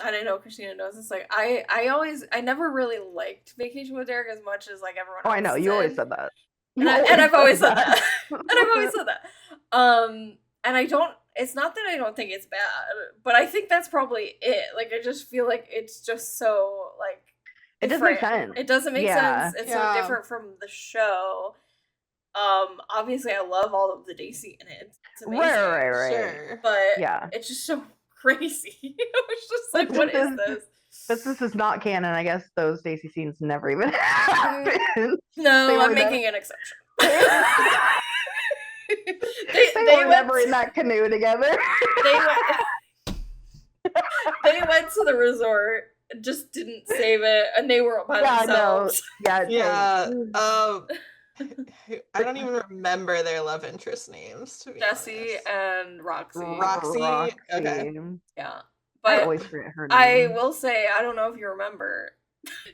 I don't know, Christina knows this. Like, I never really liked Vacation with Derek as much as like everyone else. I know, you always said that. And I've always said that. And I don't, it's not that I don't think it's bad, but I think that's probably it. Like, I just feel like it's just so, like, it doesn't make sense. It doesn't make sense. It's so different from the show. Obviously, I love all of the Daisy in it. It's amazing. Right. Sure. But it's just so crazy. It's just like, what is this? But this is not canon. I guess those Daisy scenes never even happened. No, I'm making an exception. they were never in that canoe together. They went to the resort, just didn't save it, and they were by themselves. No. Yeah. I don't even remember their love interest names, to be Jesse honest. And Roxy. Roxy. Okay. Yeah. But I always forget her name. I will say, I don't know if you remember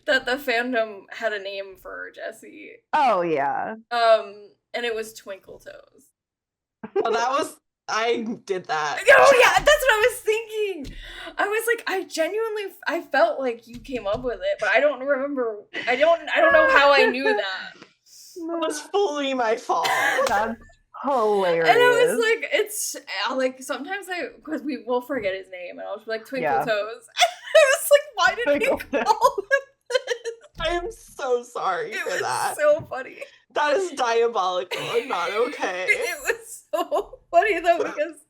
that the fandom had a name for Jessie. Oh yeah. And it was Twinkle Toes. Oh, I did that. Oh yeah, that's what I was thinking. I was like, I felt like you came up with it, but I don't remember. I don't know how I knew that. It was fully my fault. That's hilarious. And I was like, it's like sometimes because we will forget his name, and I'll just be like Twinkle Toes. I was like, why did we call him this? I am so sorry for that. It was so funny. That is diabolical and not okay. It was so funny though, because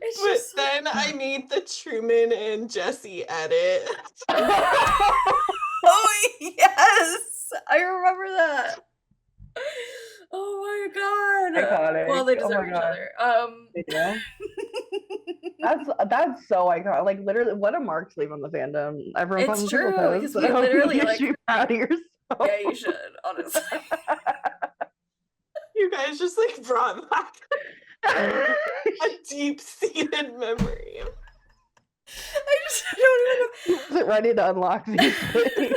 it's just. But then I made the Truman and Jesse edit. Oh yes, I remember that. Oh my god! Iconic. Well, they deserve each other. Yeah. That's so iconic. Like literally, what a mark to leave on the fandom. Everyone. It's true because we literally like. You should be proud of yourself. Yeah, you should. Honestly. You guys just like brought back a deep-seated memory. I don't even know. Is it ready to unlock these things?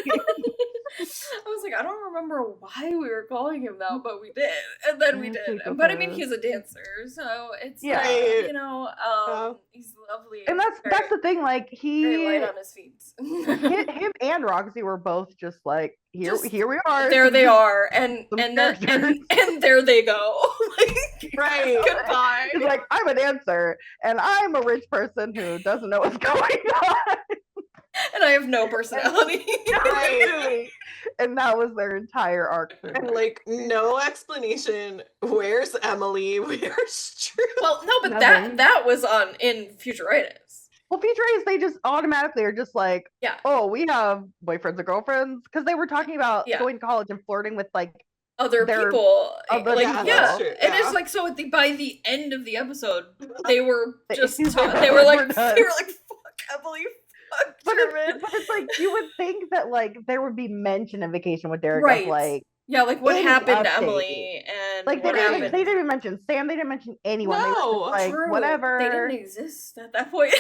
I was like, I don't remember why we were calling him that, but we did, and then we did. But I mean, he's a dancer, so it's like, you know, he's lovely. And that's the thing. Like very light on his feet. him and Roxy were both just like here we are. There they are, and there they go. Like, right. Goodbye. He's like, I'm a dancer, and I'm a rich person who doesn't know what's going on. And I have no personality. Right. And that was their entire arc. And like no explanation. Where's Emily? Where's Drew? Well, no, but that was in Futuritis. Well, Futuritis, they just automatically are just like, oh, we have boyfriends and girlfriends, because they were talking about going to college and flirting with like other people. And it's like, so by the end of the episode, they were just they were like fuck Emily. But it's like you would think that like there would be mention of Vacation with Derek of like like what happened to Emily and like they didn't even mention Sam, they didn't mention anyone. No, they were just like whatever. They didn't exist at that point.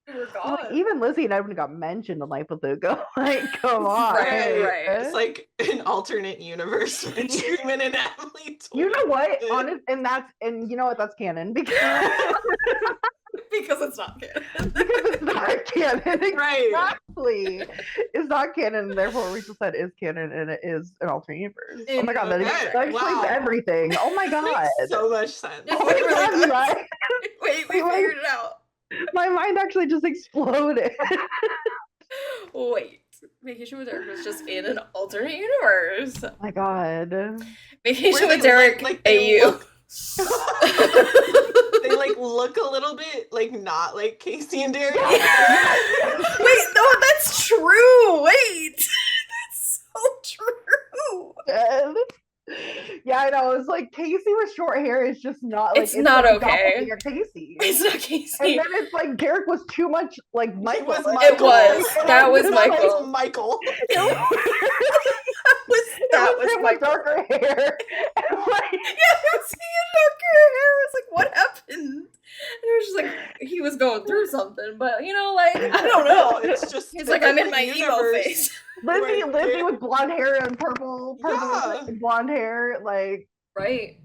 They were gone. Well, even Lizzie and Evan got mentioned in Life with Luca. Like, come on. Right. It's like an alternate universe with Truman and Emily. You know what? And you know what? That's canon because Because it's not canon. Because it's not canon. Right. Exactly. It's not canon, and therefore Rachel said is canon, and it is an alternate universe. Oh my god, that explains everything. Oh my god. Makes so much sense. Oh my god, you guys. Wait, we figured it out. My mind actually just exploded. Wait. Vacation with Derek was just in an alternate universe. Oh my god. Vacation with Derek, AU. They like look a little bit like not like Casey and Derek. Wait, no, that's true. Wait, that's so true. Yeah, I know. It's like Casey with short hair is just not like it's not like okay. Casey. It's not Casey. And then it's like Derek was too much like Michael. It was. That was Michael. Michael. That was Michael. Darker hair. And like, yeah, it was darker hair. It was like, what happened? And it was just like he was going through something, but you know, like I don't know. It's just he's like I'm in my emo phase. Lizzie with blonde hair and purple blonde hair, like right.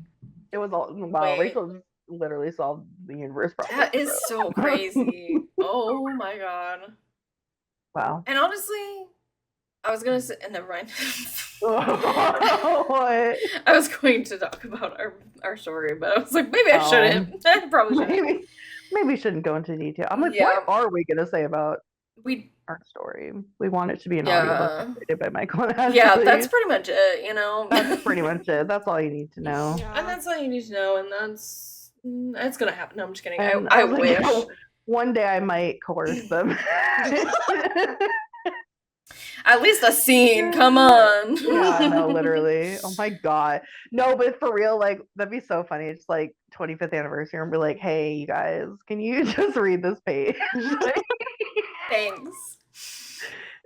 It was all wow. Wait. Rachel just literally solved the universe problem. That is so crazy. Oh my god. Wow. And honestly, I was gonna say, never mind. What? I was going to talk about our story, but I was like, maybe I shouldn't. I probably shouldn't. Maybe we shouldn't go into detail. I'm like, what are we gonna say about our story? We want it to be an audio created by Michael and Ashley. Yeah, that's pretty much it, you know. That's pretty much it. That's all you need to know. Yeah. And that's all you need to know, and that's gonna happen. No, I'm just kidding. I wish. One day I might coerce them. At least a scene, come on. Yeah, no, literally. Oh my god. No, but for real, like, that'd be so funny. It's like 25th anniversary and be like, hey, you guys, can you just read this page? Thanks.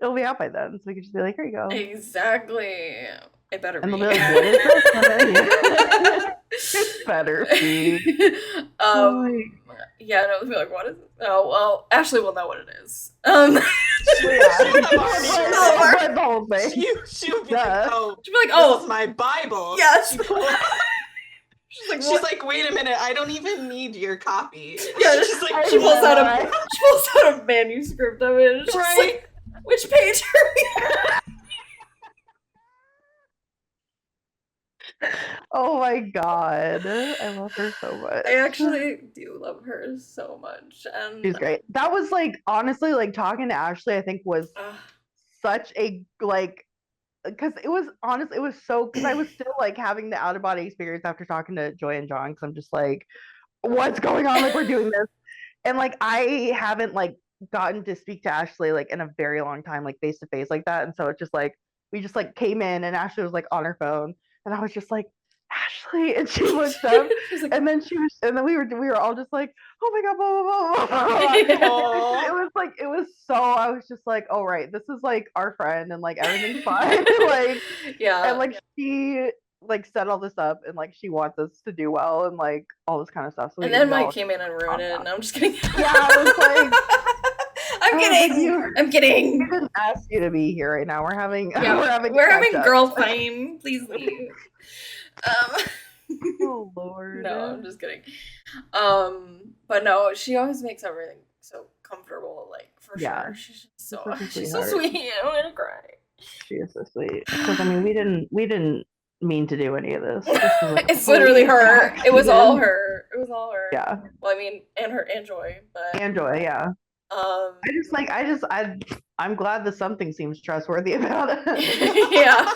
It'll be out by then, so we can just be like, here you go. Exactly. It better be. And they'll be like, what is this? It better be. Yeah, no, they'll be like, what is it? Oh, well, Ashley will know what it is. The whole thing. She'll be like, oh, this is my Bible. Yes. She's like, wait a minute, I don't even need your copy. Yeah, she's like, she pulls out a manuscript of it. She's like, which page are we? Oh my god, I love her so much. I actually do love her so much, and she's great. That was like, honestly, like talking to Ashley, I think was such a like, because it was honestly, it was so, because I was still like having the out of body experience after talking to Joy and John, because I'm just like, what's going on? Like, we're doing this, and like I haven't like gotten to speak to Ashley like in a very long time, like face to face like that, and so it's just like we just like came in and Ashley was like on her phone. And I was just like, Ashley, and she looked up, like, and then we were all just like, oh my god, blah blah blah. It was like, it was so, I was just like, oh right, this is like our friend, and like everything's fine, like yeah, and like she like set all this up, and like she wants us to do well, and like all this kind of stuff. So and then Mike came in and ruined it. And I'm just kidding. Yeah, I was like. I'm kidding. I'm kidding. We didn't ask you to be here right now. We're having girl time. Please leave. Oh Lord. No, I'm just kidding. But no, she always makes everything so comfortable. Like for sure, she's so sweet. I'm gonna cry. She is so sweet. Because I mean, we didn't mean to do any of this. It's literally her. It was all her. It was all her. Yeah. Well, I mean, and Joy, but Joy, yeah. I'm glad that something seems trustworthy about it. Yeah.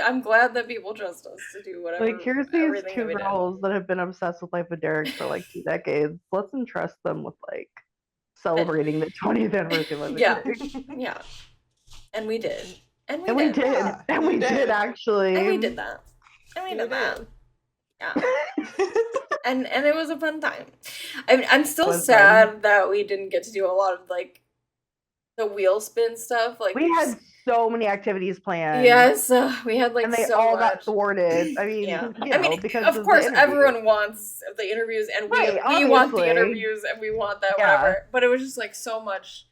I'm glad that people trust us to do whatever. Like, here's these two girls that have been obsessed with Life with Derek for like 2 decades. Let's entrust them with like celebrating the 20th anniversary of Life with Derek. Yeah. And we did. And we did. Yeah. And we did actually. And we did that. Yeah. And it was a fun time. I'm still sad that we didn't get to do a lot of like the wheel spin stuff. Like we had so many activities planned. Yes, we had like, and they so all much. Got thwarted. I mean, I mean, because of course everyone wants the interviews, and we want the interviews, and we want that whatever. But it was just like so much.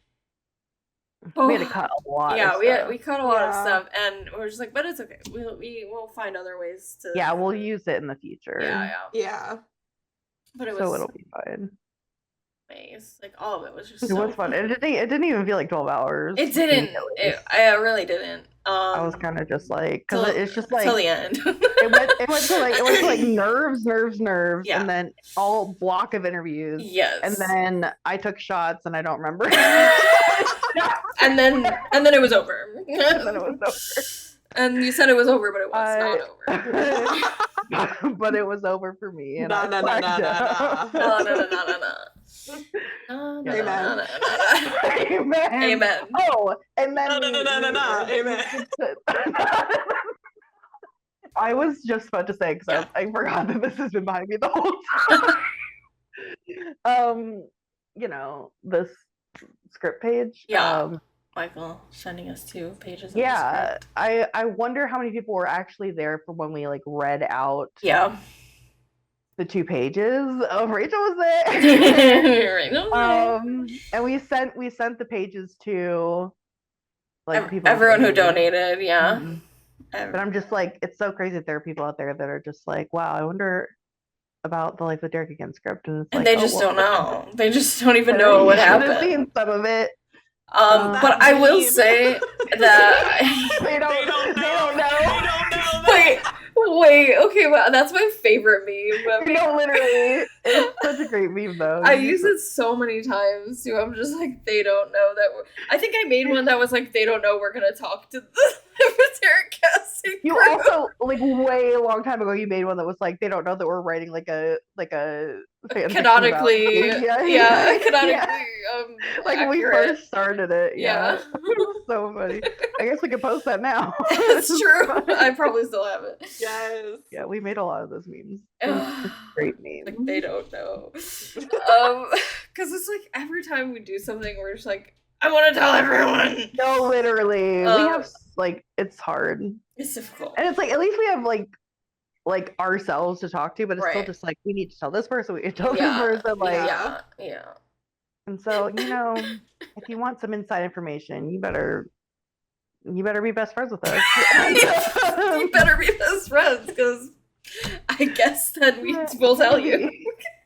We had to cut a lot. Yeah, we cut a lot of stuff, and we're just like, but it's okay. We'll find other ways to. Yeah, we'll use it in the future. Yeah. But so it'll be fine. Anyways, like all of it was just it was fun. It didn't even feel like 12 hours. It didn't. I really didn't. I was kind of just like, because it's just like till the end. it went to like nerves, yeah. and then all block of interviews. Yes. And then I took shots, and I don't remember. and then it was over. And then it was over. And you said it was over, but it was not over. But it was over for me. And no. Amen. Amen. Oh, and then no. Amen. I was just about to say, because I forgot that this has been behind me the whole time. You know, this script page. Yeah. Michael sending us 2 pages of the script. I wonder how many people were actually there for when we like read out the 2 pages. Rachel was there. And we sent the pages to like people, everyone who donated. Mm-hmm. But I'm just like, it's so crazy that there are people out there that are just like, wow, I wonder about the Life with Derek Again script, and it's like, they just don't know. They just don't even know what happened. I've seen some of it. But I will say that they don't know. Wait, okay, well, that's my favorite meme. No, literally, it's such a great meme though. I use it so many times too. I'm just like, they don't know that. I think I made one that was like, they don't know we're gonna talk to the Derek casting You crew. also, like, way a long time ago, you made one that was like, they don't know that we're writing like a canonically, canonically. Like accurate. we first started it. Yeah. So funny. I guess we could post that now. It's true. I probably still have it. Yes. Yeah, we made a lot of those memes. Great memes. Like, they don't know. Because it's like every time we do something, we're just like, I want to tell everyone. No, literally. We have like, it's hard. It's difficult. And it's like, at least we have like ourselves to talk to, but it's still just like, we need to tell this person, we need to tell this person, like yeah. And so, you know, if you want some inside information, you better be best friends with us. You better be best friends, because I guess that we will tell you.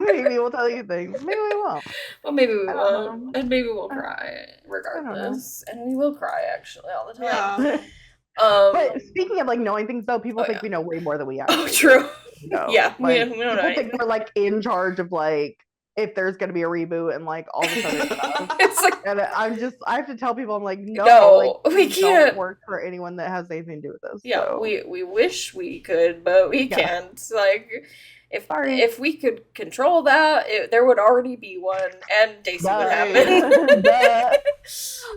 Maybe we'll tell you things. Maybe we won't. Well, maybe we won't. And maybe we'll cry regardless. And we will cry actually all the time. Yeah. But speaking of like knowing things though, people think we know way more than we actually do. True. Know. Yeah. Like, we don't know. People think we're like in charge of like if there's gonna be a reboot and like all this other stuff. It's like, and I have to tell people, I'm like, no, like, we can't don't work for anyone that has anything to do with this. Yeah, so. we wish we could, but we can't. Like, if we could control that, there would already be one, and Daisy would happen.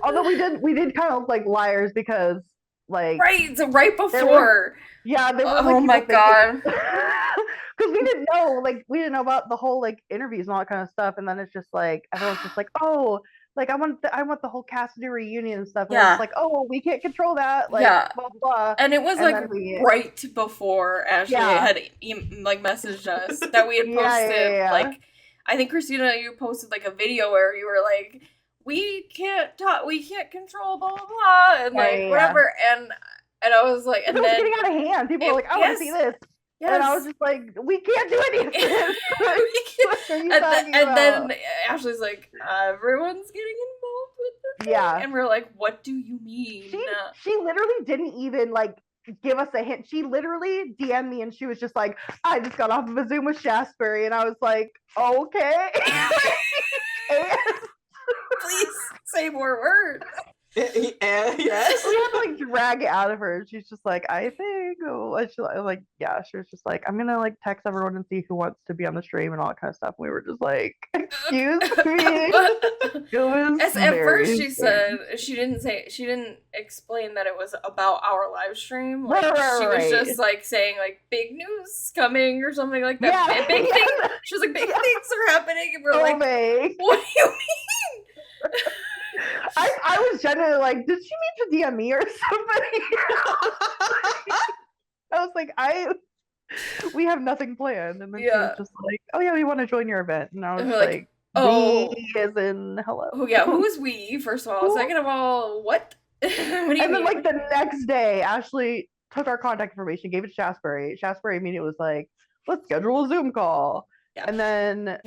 Although we did kind of like liars because like right before. They were oh my god. Because we didn't know about the whole like interviews and all that kind of stuff, and then it's just like everyone's just like, oh, like I want the whole cast to do a reunion and stuff. And it's like, oh, we can't control that. Like, blah blah. And it was like right before Ashley had like messaged us that we had posted. Like, I think Christina, you posted like a video where you were like, we can't control blah blah blah, and like whatever. And I was like, and it was getting out of hand. People were like, I want to see this. Yes. And I was just like, we can't do any of this. And then Ashley's like, everyone's getting involved with this. Yeah. And we're like, what do you mean? She literally didn't even like give us a hint. She literally DM'd me and she was just like, I just got off of a Zoom with Shasbury. And I was like, okay. Please say more words. Yes. We had to like drag it out of her. She's just like, I think. She was just like, I'm gonna like text everyone and see who wants to be on the stream and all that kind of stuff. And we were just like, excuse me. At first, she said she didn't explain that it was about our live stream. Like, she was just like saying like big news coming or something like that. Yeah. Big thing. She was like, big things are happening, and we're like, what do you mean? I was genuinely like, did she mean to DM me or somebody? I was like, we have nothing planned. And then she was just like, oh yeah, we want to join your event. And I was like, oh, we as in hello. Oh yeah, who is we, first of all? Second of all, what? What do you mean? Then like the next day, Ashley took our contact information, gave it to Shasbury. Shasbury immediately was like, let's schedule a Zoom call. And then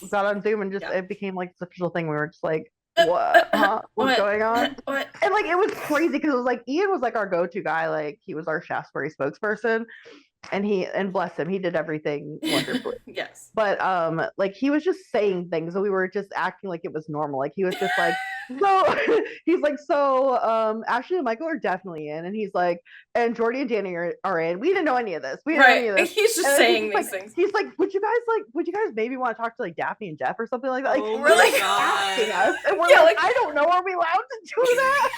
we got on Zoom and just it became like this official thing. We were just like, what? Huh? What's going on? What? And like it was crazy because it was like Ian was like our go-to guy. Like he was our Shaftesbury spokesperson. And bless him, he did everything wonderfully. Yes. But like he was just saying things and we were just acting like it was normal. Like he was just like, so he's like, so Ashley and Michael are definitely in, and he's like, and Jordy and Danny are in. We didn't know any of this. We didn't know any of this. He's just saying these things. He's like, would you guys maybe want to talk to like Daphne and Jeff or something like that? Like we're like asking us, and we're like, I don't know, are we allowed to do that?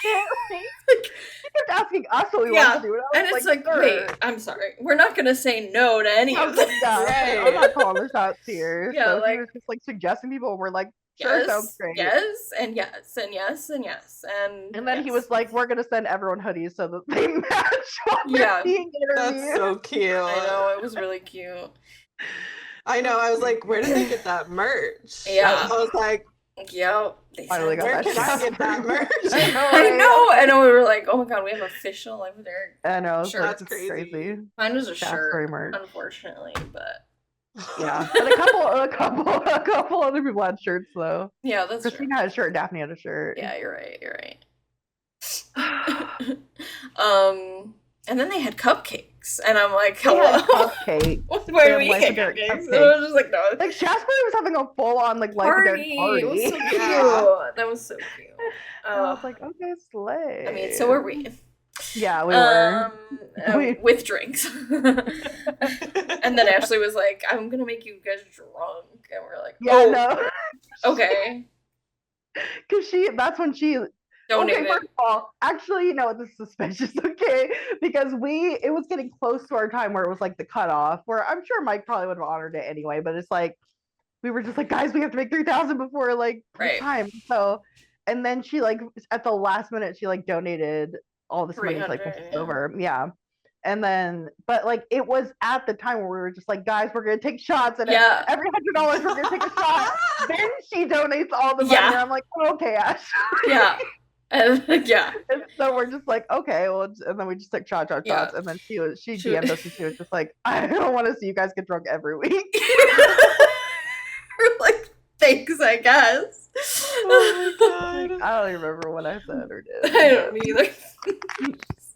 Like, he kept asking us what we want to do, and it's like wait, I'm sorry, we're not gonna say no to any of this. I'm not calling the shots here. Yeah, so like, he was just like suggesting people, and we're like, sure, sounds great. Yes, and yes, and yes, and yes, and then he was like, we're gonna send everyone hoodies so that they match while they're being interviewed. That's so cute. I know, it was really cute. I know. I was like, where did they get that merch? Yeah, I was like, yo, finally got where that. Can I get that merch? I know. We were like, oh my god, we have official Life with Eric. I know. Sure, that's crazy. Mine was a shirt, unfortunately, but. Yeah, but a couple other people had shirts though. Yeah, that's true. Christina had a shirt. Daphne had a shirt. Yeah, you're right. And then they had cupcakes, and I'm like, hello. Cupcake. Why do we get cupcakes? I was just like, no. Like Shaftesbury was having a full-on like Life with Eric party. It was so cute. That was so cute. I was like, okay, slay. I mean, so were we. Yeah, we were. With drinks. And then Ashley was like, I'm gonna make you guys drunk. And we're like, no. Okay. Because that's when she donated. Okay, first of all, actually, you know, this is suspicious, okay? Because it was getting close to our time where it was like the cutoff, where I'm sure Mike probably would have honored it anyway, but it's like, we were just like, guys, we have to make 3,000 before like time. So, and then she like, at the last minute, she like donated all this money to like push us over. Yeah. And then, but like, it was at the time where we were just like, guys, we're going to take shots. And every $100, we're going to take a shot. Then she donates all the money. And I'm like, okay, Ash. Yeah. And and so we're just like, okay, well, and then we just took shots. And then she DM'd us and she was just like, I don't want to see you guys get drunk every week. We're like, thanks, I guess. Oh my god. I don't even remember what I said or did. I don't either.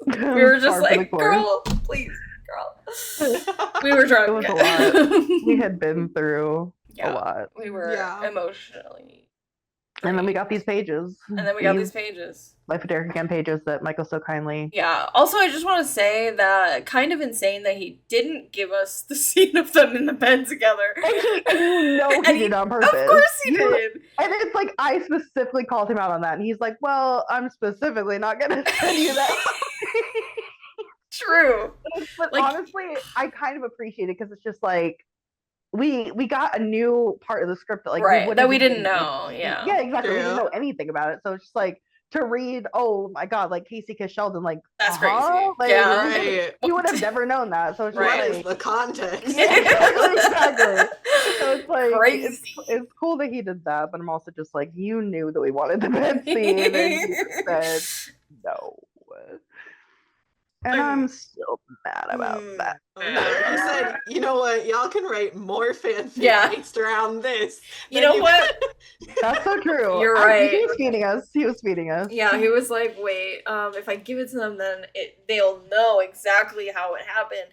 We were just like, girl, please, girl. We were drunk. It was a lot. We had been through a lot. We were emotionally. And then we got these pages. Life with Eric again pages that Michael so kindly. Yeah. Also, I just want to say that kind of insane that he didn't give us the scene of them in the bed together. And he did on purpose. Of course he did. And it's like, I specifically called him out on that. And he's like, well, I'm specifically not going to send you that. True. But like, honestly, I kind of appreciate it because it's just like, we got a new part of the script that like we didn't know. Yeah, exactly. We didn't know anything about it, so it's just like to read. Oh my god, like Casey kissed Sheldon, like that's crazy. Like, you would have never known that. So it's just like, like the context. Exactly. So it's like crazy. It's cool that he did that, but I'm also just like, you knew that we wanted the bed scene, and you said no. And I'm still mad about that. He said, you know what, y'all can write more fanfic based around this. You know what? That's so true. You're right. He was feeding us. Yeah, he was like, wait, if I give it to them, then they'll know exactly how it happened.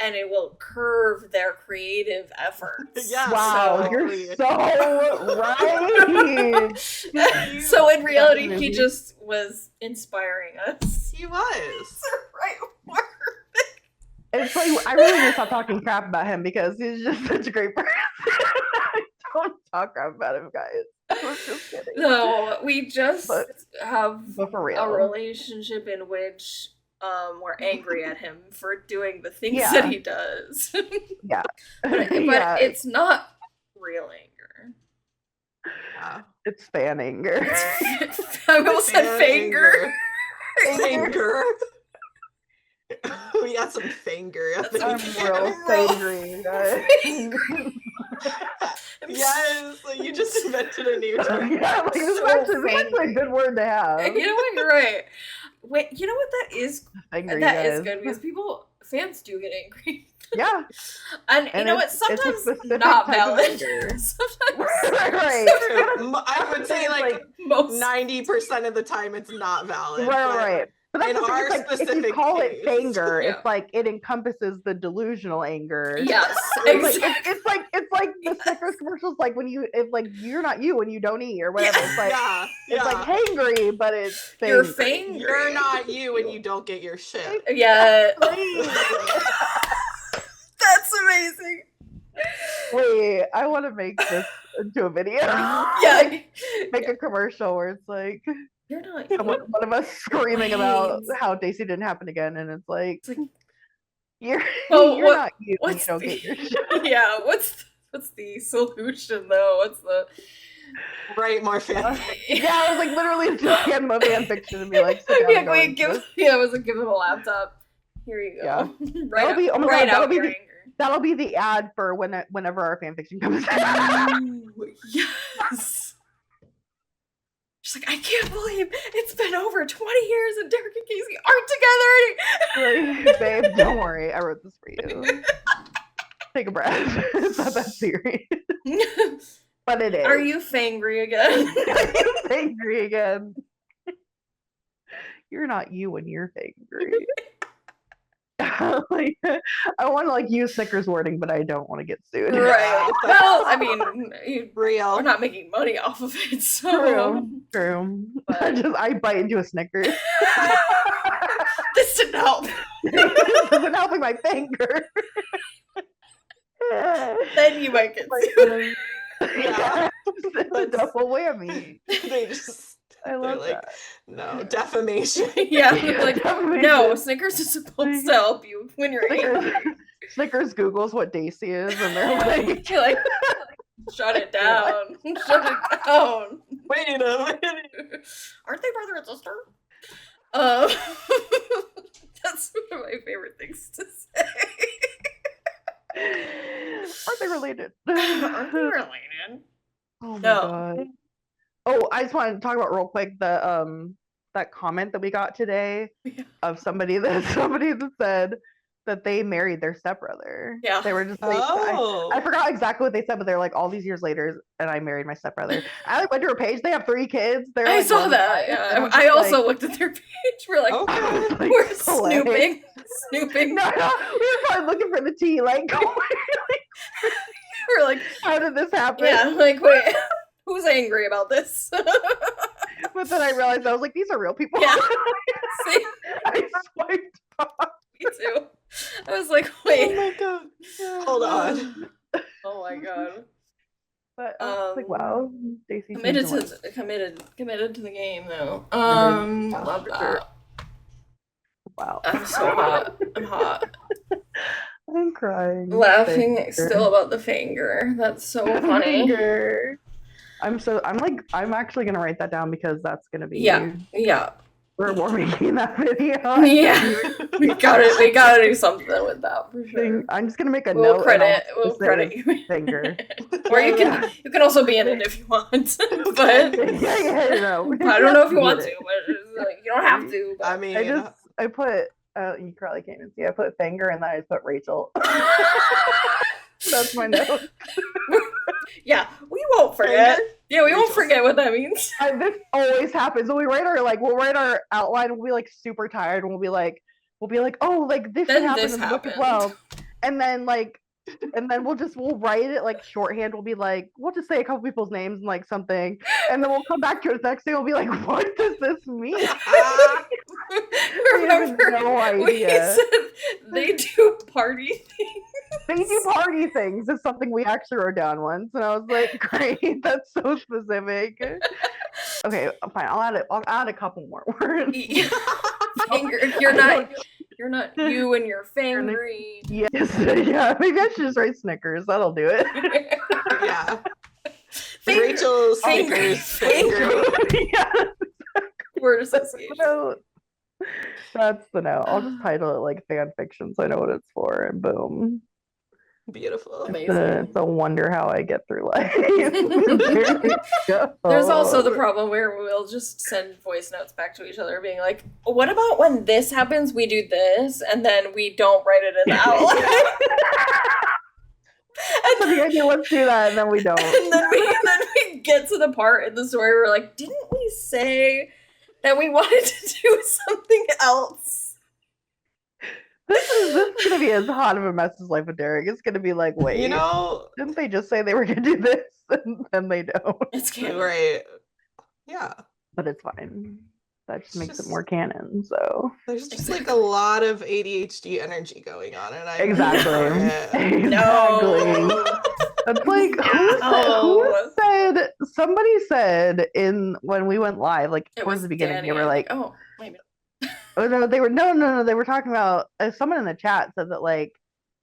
And it will curve their creative efforts. Yeah. Wow, you're so right. So in reality, he just was inspiring us. He was. Right word. It's like, I really need to stop talking crap about him because he's just such a great person. Don't talk crap about him, guys. I was just kidding. No, we just have for real. a relationship in which we're angry at him for doing the things that he does. Yeah. But it's not real anger. Yeah. It's fan anger. I almost said fanger. Fanger. We got some fanger. I'm real fangry, guys. Yes, like you just invented a new term. Yeah, like this is actually a good word to have. You know what? You're right. Wait, you know what that is? Fangry, that is good because people fans do get angry. Yeah. And you know what? Sometimes not valid. Sometimes. Right. I would say like most 90% of the time it's not valid. Right. But that's in our specific if you call case, it anger, it's like it encompasses the delusional anger. Yes, exactly. It's like the Snickers commercials, like when you're not you when you don't eat or whatever. It's like it's like hangry, but it's you're fangry. You're not you when you don't get your shit. Yeah. That's amazing. Wait, I want to make this into a video. Yeah. Make a commercial where it's like you're not one of us screaming about how Daisy didn't happen again, and it's like you're not you when you don't get your shit. Yeah, what's the solution though? What's the write more fan Yeah, I was like literally just get him a fan fiction and be like, I was like, give him a laptop. Here you go. Yeah. That'll be the ad for whenever our fan fiction comes out. Yes. She's like, I can't believe it's been over 20 years and Derek and Casey aren't together. Babe, don't worry. I wrote this for you. Take a breath. It's not that serious. But it is. Are you fangry again? Are you fangry again? You're not you when you're fangry. Like, I want to use Snickers wording, but I don't want to get sued. Right. Well, I mean, we're not making money off of it, so true. But I bite into a Snickers. This didn't help. This isn't helping my finger. Then you might get sued. It's a double whammy. I love that. No, defamation. Yeah, defamation. No, Snickers is supposed to help you when you're angry. Snickers Googles what Daisy is, and they're like, shut it down. Shut it down. Wait a minute. Aren't they brother and sister? That's one of my favorite things to say. Aren't they related? Aren't they related? Oh my god. Oh, I just wanted to talk about real quick that comment that we got today of somebody that said that they married their stepbrother. Yeah. They were just like, I forgot exactly what they said, but they're like, all these years later, and I married my stepbrother. I went to her page. They have 3 kids. I saw that. Yeah. I also looked at their page. We're like, we're snooping. Snooping. No, we were probably looking for the tea. Like, we're like, how did this happen? Yeah, like, wait. Who's angry about this? But then I realized I was like, these are real people. Yeah. See? I swiped off. Me too. I was like, wait. Oh my god. Hold on. Oh my god. But I was like, wow. Stacey committed to the game though. Love that. Wow. I'm so hot. I'm hot. I'm crying. Laughing still about the finger. That's so funny. Finger. I'm actually gonna write that down because that's gonna be we're making that video. Yeah. we gotta do something with that for sure. I'm just gonna make a we'll note. We'll credit you. Finger. Or you can also be in it if you want. But I don't know if you want to, but you don't have to. But. I mean, I put you probably can't even see. I put finger and then I put Rachel. That's my note. Yeah, we won't forget. Yeah, we won't forget what that means. This always happens. When we write we'll write our outline. We'll be like super tired, and we'll be like, oh, like this happened in the book as well. And then we'll write it like shorthand. We'll be like, we'll just say a couple people's names and like something, and then we'll come back to it the next day. We'll be like, what does this mean? Remember, no idea. we said they do party things. They do party things. It's something we actually wrote down once, and I was like, great, that's so specific. Okay, fine. I'll add a couple more words. Finger. You're not you and your fangry. Yes, yeah. Maybe I should just write Snickers. That'll do it. Yeah. Rachel's Snickers. Fangry. Yes. Word association. That's the note. I'll just title it like fan fiction so I know what it's for, and boom. Beautiful. Amazing. It's a wonder how I get through life. There's also the problem where we'll just send voice notes back to each other being like, what about when this happens, we do this, and then we don't write it in the outline. And then the idea, let's do that, and then we don't. And then we get to the part in the story where we're like, didn't we say that we wanted to do something else? This is gonna be as hot of a mess as Life with Derek. It's gonna be like, wait, didn't they just say they were gonna do this, and then they don't? It's canon. Right. Yeah. But it's fine. That just makes it more canon. So there's just like a lot of ADHD energy going on, and I exactly. No. It's like who said? Somebody said when we went live, like towards the beginning, Danny. they were like, "Oh, wait a minute." Oh no, they were no. They were talking about someone in the chat said that like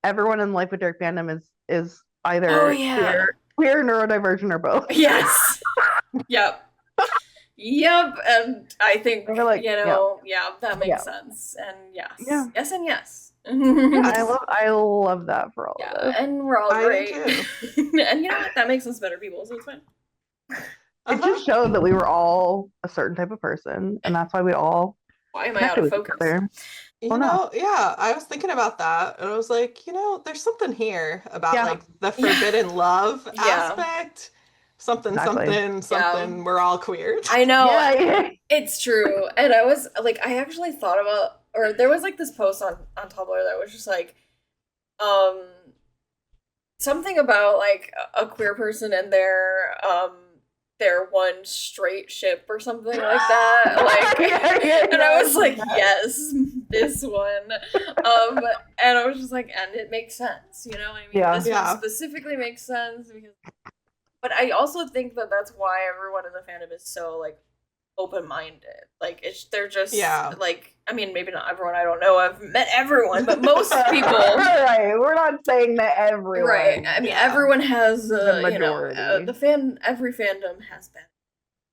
everyone in Life with Derek fandom is either queer, neurodivergent, or both. Yes. Yep. And I think like, that makes sense. And yes and yes. I love that for all of us. And we're all great. And you know what? That makes us better people, so it's fine. It just showed that we were all a certain type of person, and that's why we all. Why am I out of focus? I was thinking about that, and I was like, there's something here about like the forbidden love aspect. Something, we're all queer. I know. It's true. And I was like, I actually thought about, or there was like this post on Tumblr that was just like, something about like a queer person and their one straight ship or something like that. Like, and I was like, yes, this one. And I was just like, and it makes sense, you know what I mean? This one specifically makes sense because. But I also think that that's why everyone in the fandom is so like open-minded. Like they're just like, I mean, maybe not everyone. I don't know. I've met everyone, but most people. Right. We're not saying that everyone. Right. I mean, everyone has the majority. Every fandom has been.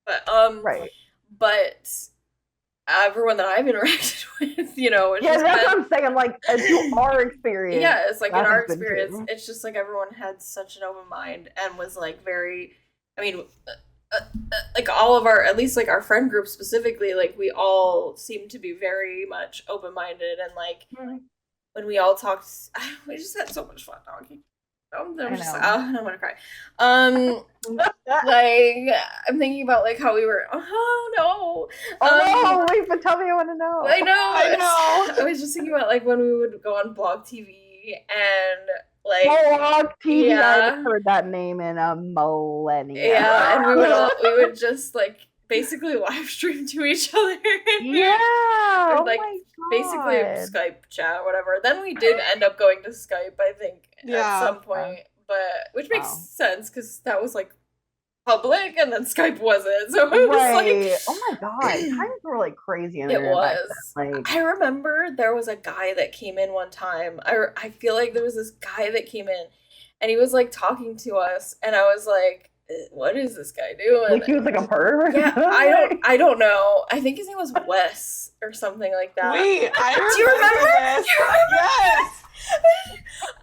But right. But everyone that I've interacted with, it's that's what I'm saying. Like, to our experience. Yeah, it's like in our experience, it's just like everyone had such an open mind and was like very. I mean, like all of at least like our friend group specifically, like we all seem to be very much open minded and like when we all talked, we just had so much fun talking. I'm gonna cry. Like I'm thinking about like how we were. Wait, but tell me, I want to know. I know. I was just thinking about like when we would go on Blog TV and like Blog TV. I've heard that name in a millennium. Yeah, and we would just like basically live stream to each other. Yeah. Or, like basically Skype chat or whatever. Then we did end up going to Skype, I think, at some point. But which makes sense because that was like public and then Skype wasn't. So it was like oh my god. Times were like crazy in it was. Like, I remember there was a guy that came in one time. I feel like there was this guy that came in and he was like talking to us and I was like, what is this guy doing? Like he was like a perv? Yeah, I don't know. I think his name was Wes or something like that. Wait, do you remember? This. Yes.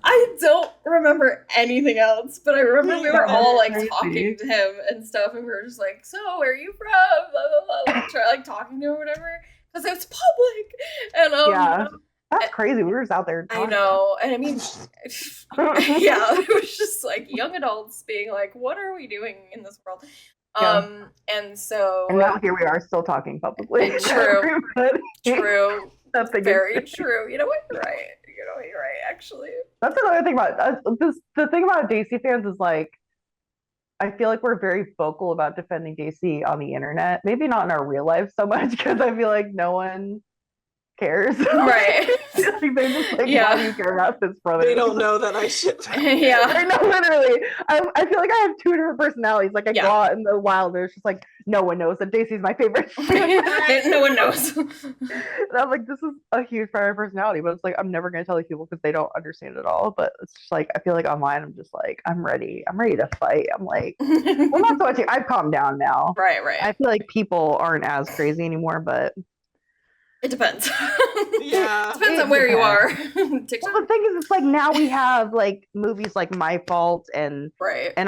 I don't remember anything else, but I remember we were all like talking to him and stuff, and we were just like, "So, where are you from?" Blah blah blah. Like talking to him or whatever, because it was public. And that's crazy. We were just out there. I know, and I mean, it was just like young adults being like, "What are we doing in this world?" And so, and now here we are, still talking publicly. True. That's very true. You know what? You're right. You're right. Actually, that's another thing about the thing about Daisy fans is like, I feel like we're very vocal about defending Daisy on the internet. Maybe not in our real life so much because I feel like no one cares. Right. Like they're just like, why do you care about this brother? They don't know that I ship. Yeah. I know, literally. I feel like I have two different personalities. Like I go out in the wild, there's just like no one knows that Daisy's my favorite. No one knows. And I'm like, this is a huge part of my personality, but it's like I'm never gonna tell these people because they don't understand it at all. But it's just like I feel like online, I'm just like I'm ready to fight. I'm like, well, not so much. I've calmed down now. Right. I feel like people aren't as crazy anymore, but It depends. Yeah. Depends on where you are. TikTok. Well, the thing is, it's like now we have like movies like My Fault and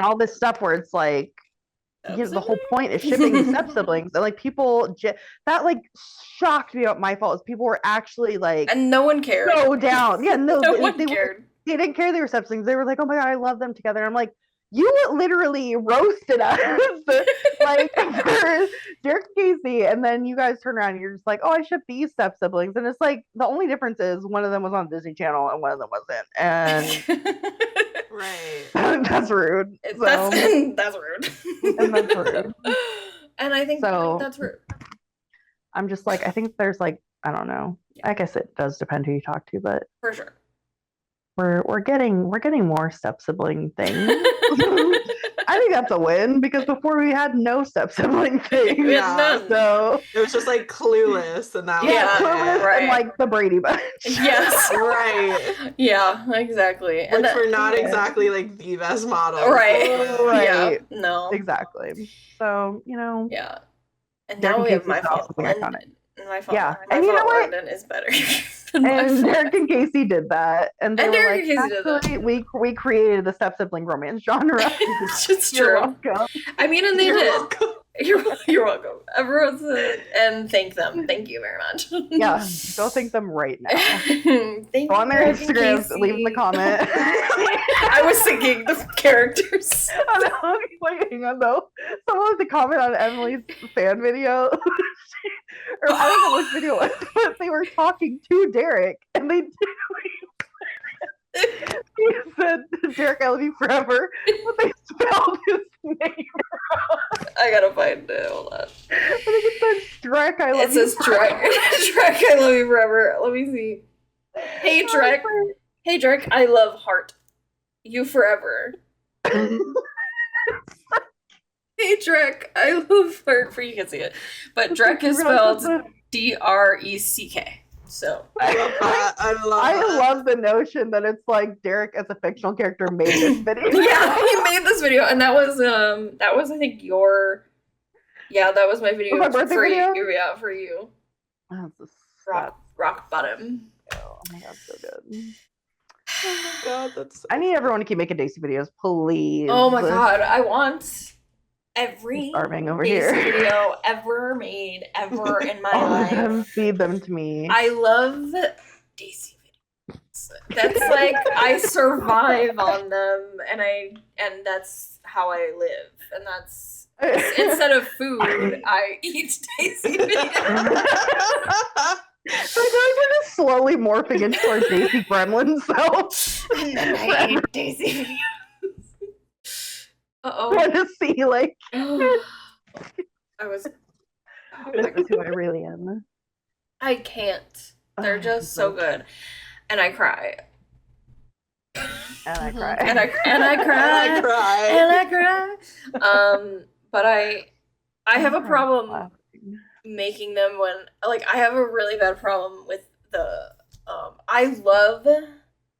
all this stuff where it's like, the whole point is shipping the step-siblings. And like people, that like shocked me about My Fault is people were actually like, and no one cared. So down. Yeah, no one cared. They didn't care they were step-siblings. They were like, oh my God, I love them together. And I'm like, you literally roasted us like for Derek and Casey, and then you guys turn around and you're just like, oh, I ship these step siblings, and it's like the only difference is one of them was on Disney Channel and one of them wasn't, and right, that's rude. That's rude. And that's rude. And I think that's rude. I'm just like, I think there's like, I don't know. Yeah. I guess it does depend who you talk to, but for sure. We're getting more step sibling things. I think that's a win because before we had no step sibling things. Yeah. So it was just like Clueless and that Clueless right. and like the Brady Bunch. Yes. Right. Yeah, exactly. Which were not exactly like the best models. Right. Right. Yeah. No. Exactly. So, Yeah. And now we have My Fault. My Fault. Yeah. My and you know what? London is better. And Derek and Casey did that, and they were like, actually, we created the step sibling romance genre. It's true. Welcome. I mean, and they did. Welcome. You're welcome. Everyone's and thank them. Thank you very much. Yeah, go thank them right now. Go on their Instagrams, leave them a comment. I was thinking the characters. Wait, hang on though. Someone was to comment on Emily's fan video. Or I don't know which video it was, but they were talking to Derek, and they he said, Derek, I love you forever, but they spelled his name wrong. I gotta find it. Hold on. I think it says Drek, I love you. It says Drek. Drek, I love you forever. Let me see. Hey, Drek. Hey, Drek, I love heart. You forever. Hey, Drek, I love heart for you can see it. But Drek is spelled D-R-E-C-K. So I love that. I love the notion that it's like Derek as a fictional character made this video. Yeah, he made this video, and that was I think that was my video. My birthday video? Yeah, for you. Rock bottom. Oh my God, so good. Oh my God, that's so I need everyone to keep making Daisy videos, please. Oh my God, I want every starving over Daisy here. video ever made ever in my life. Feed them to me. I love Daisy videos. That's like I survive on them, and that's how I live, and that's instead of food, I eat Daisy videos. I feel like we're just slowly morphing into our Daisy gremlin self. And then I eat Daisy videos. Uh-oh. I want to see, like... I was... This is who I really am. I can't. They're just so good. And I cry. And I cry. And I cry. And I cry. But I have a problem making them when... Like, I have a really bad problem with the... I love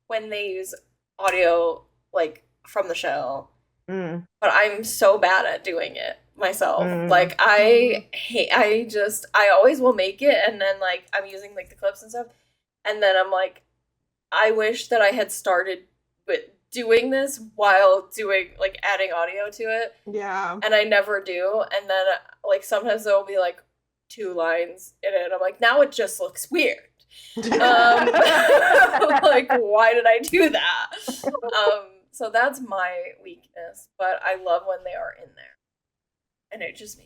when they use audio, like, from the show. But I'm so bad at doing it myself. Like I always will make it, and then like I'm using like the clips and stuff, and then I'm like, I wish that I had started with doing this while doing like adding audio to it. Yeah. And I never do, and then like sometimes there will be like 2 lines in it, and I'm like, now it just looks weird. Like, why did I do that? So that's my weakness, but I love when they are in there. And it just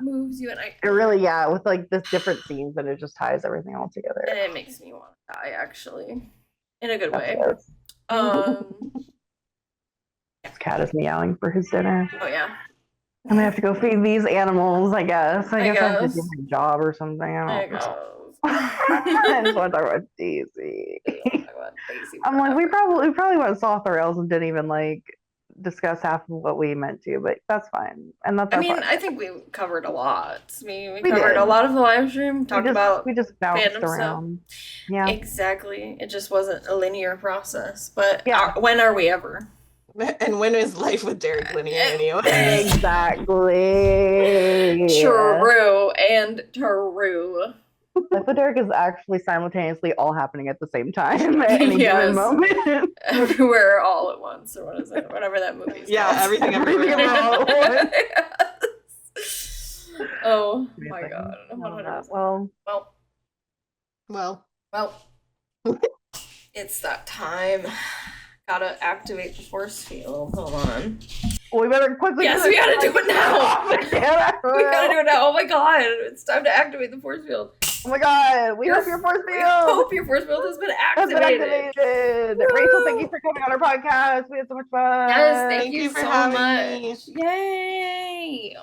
moves you, and it really, with like this different scenes, and it just ties everything all together. And it makes me want to die, actually. In a good way. This cat is meowing for his dinner. Oh, yeah. I'm gonna have to go feed these animals, I guess. I guess I have to do my job or something. I don't know. I just want to talk about Daisy. I'm like, we probably went off the rails and didn't even like discuss half of what we meant to, but that's fine. And that's I think we covered a lot. We covered a lot of the live stream. We just bounced around. Stuff. Yeah, exactly. It just wasn't a linear process. But when are we ever? And when is life with Derek linear anyway? Exactly. True and true. Life with Derek is actually simultaneously all happening at the same time at any given moment. Everywhere all at once, or what is it? Whatever that movie is. Yeah, called. everything all at once. Oh my god. 100%. Well. It's that time. Gotta activate the force field. Hold on. We better quickly. Yes, we gotta do it now. We gotta do it now. Oh my god, it's time to activate the force field. Oh my god, we hope your force field. We hope your force field has been activated. Rachel, thank you for coming on our podcast. We had so much fun. Yes, thank you for so having much. me. Yay.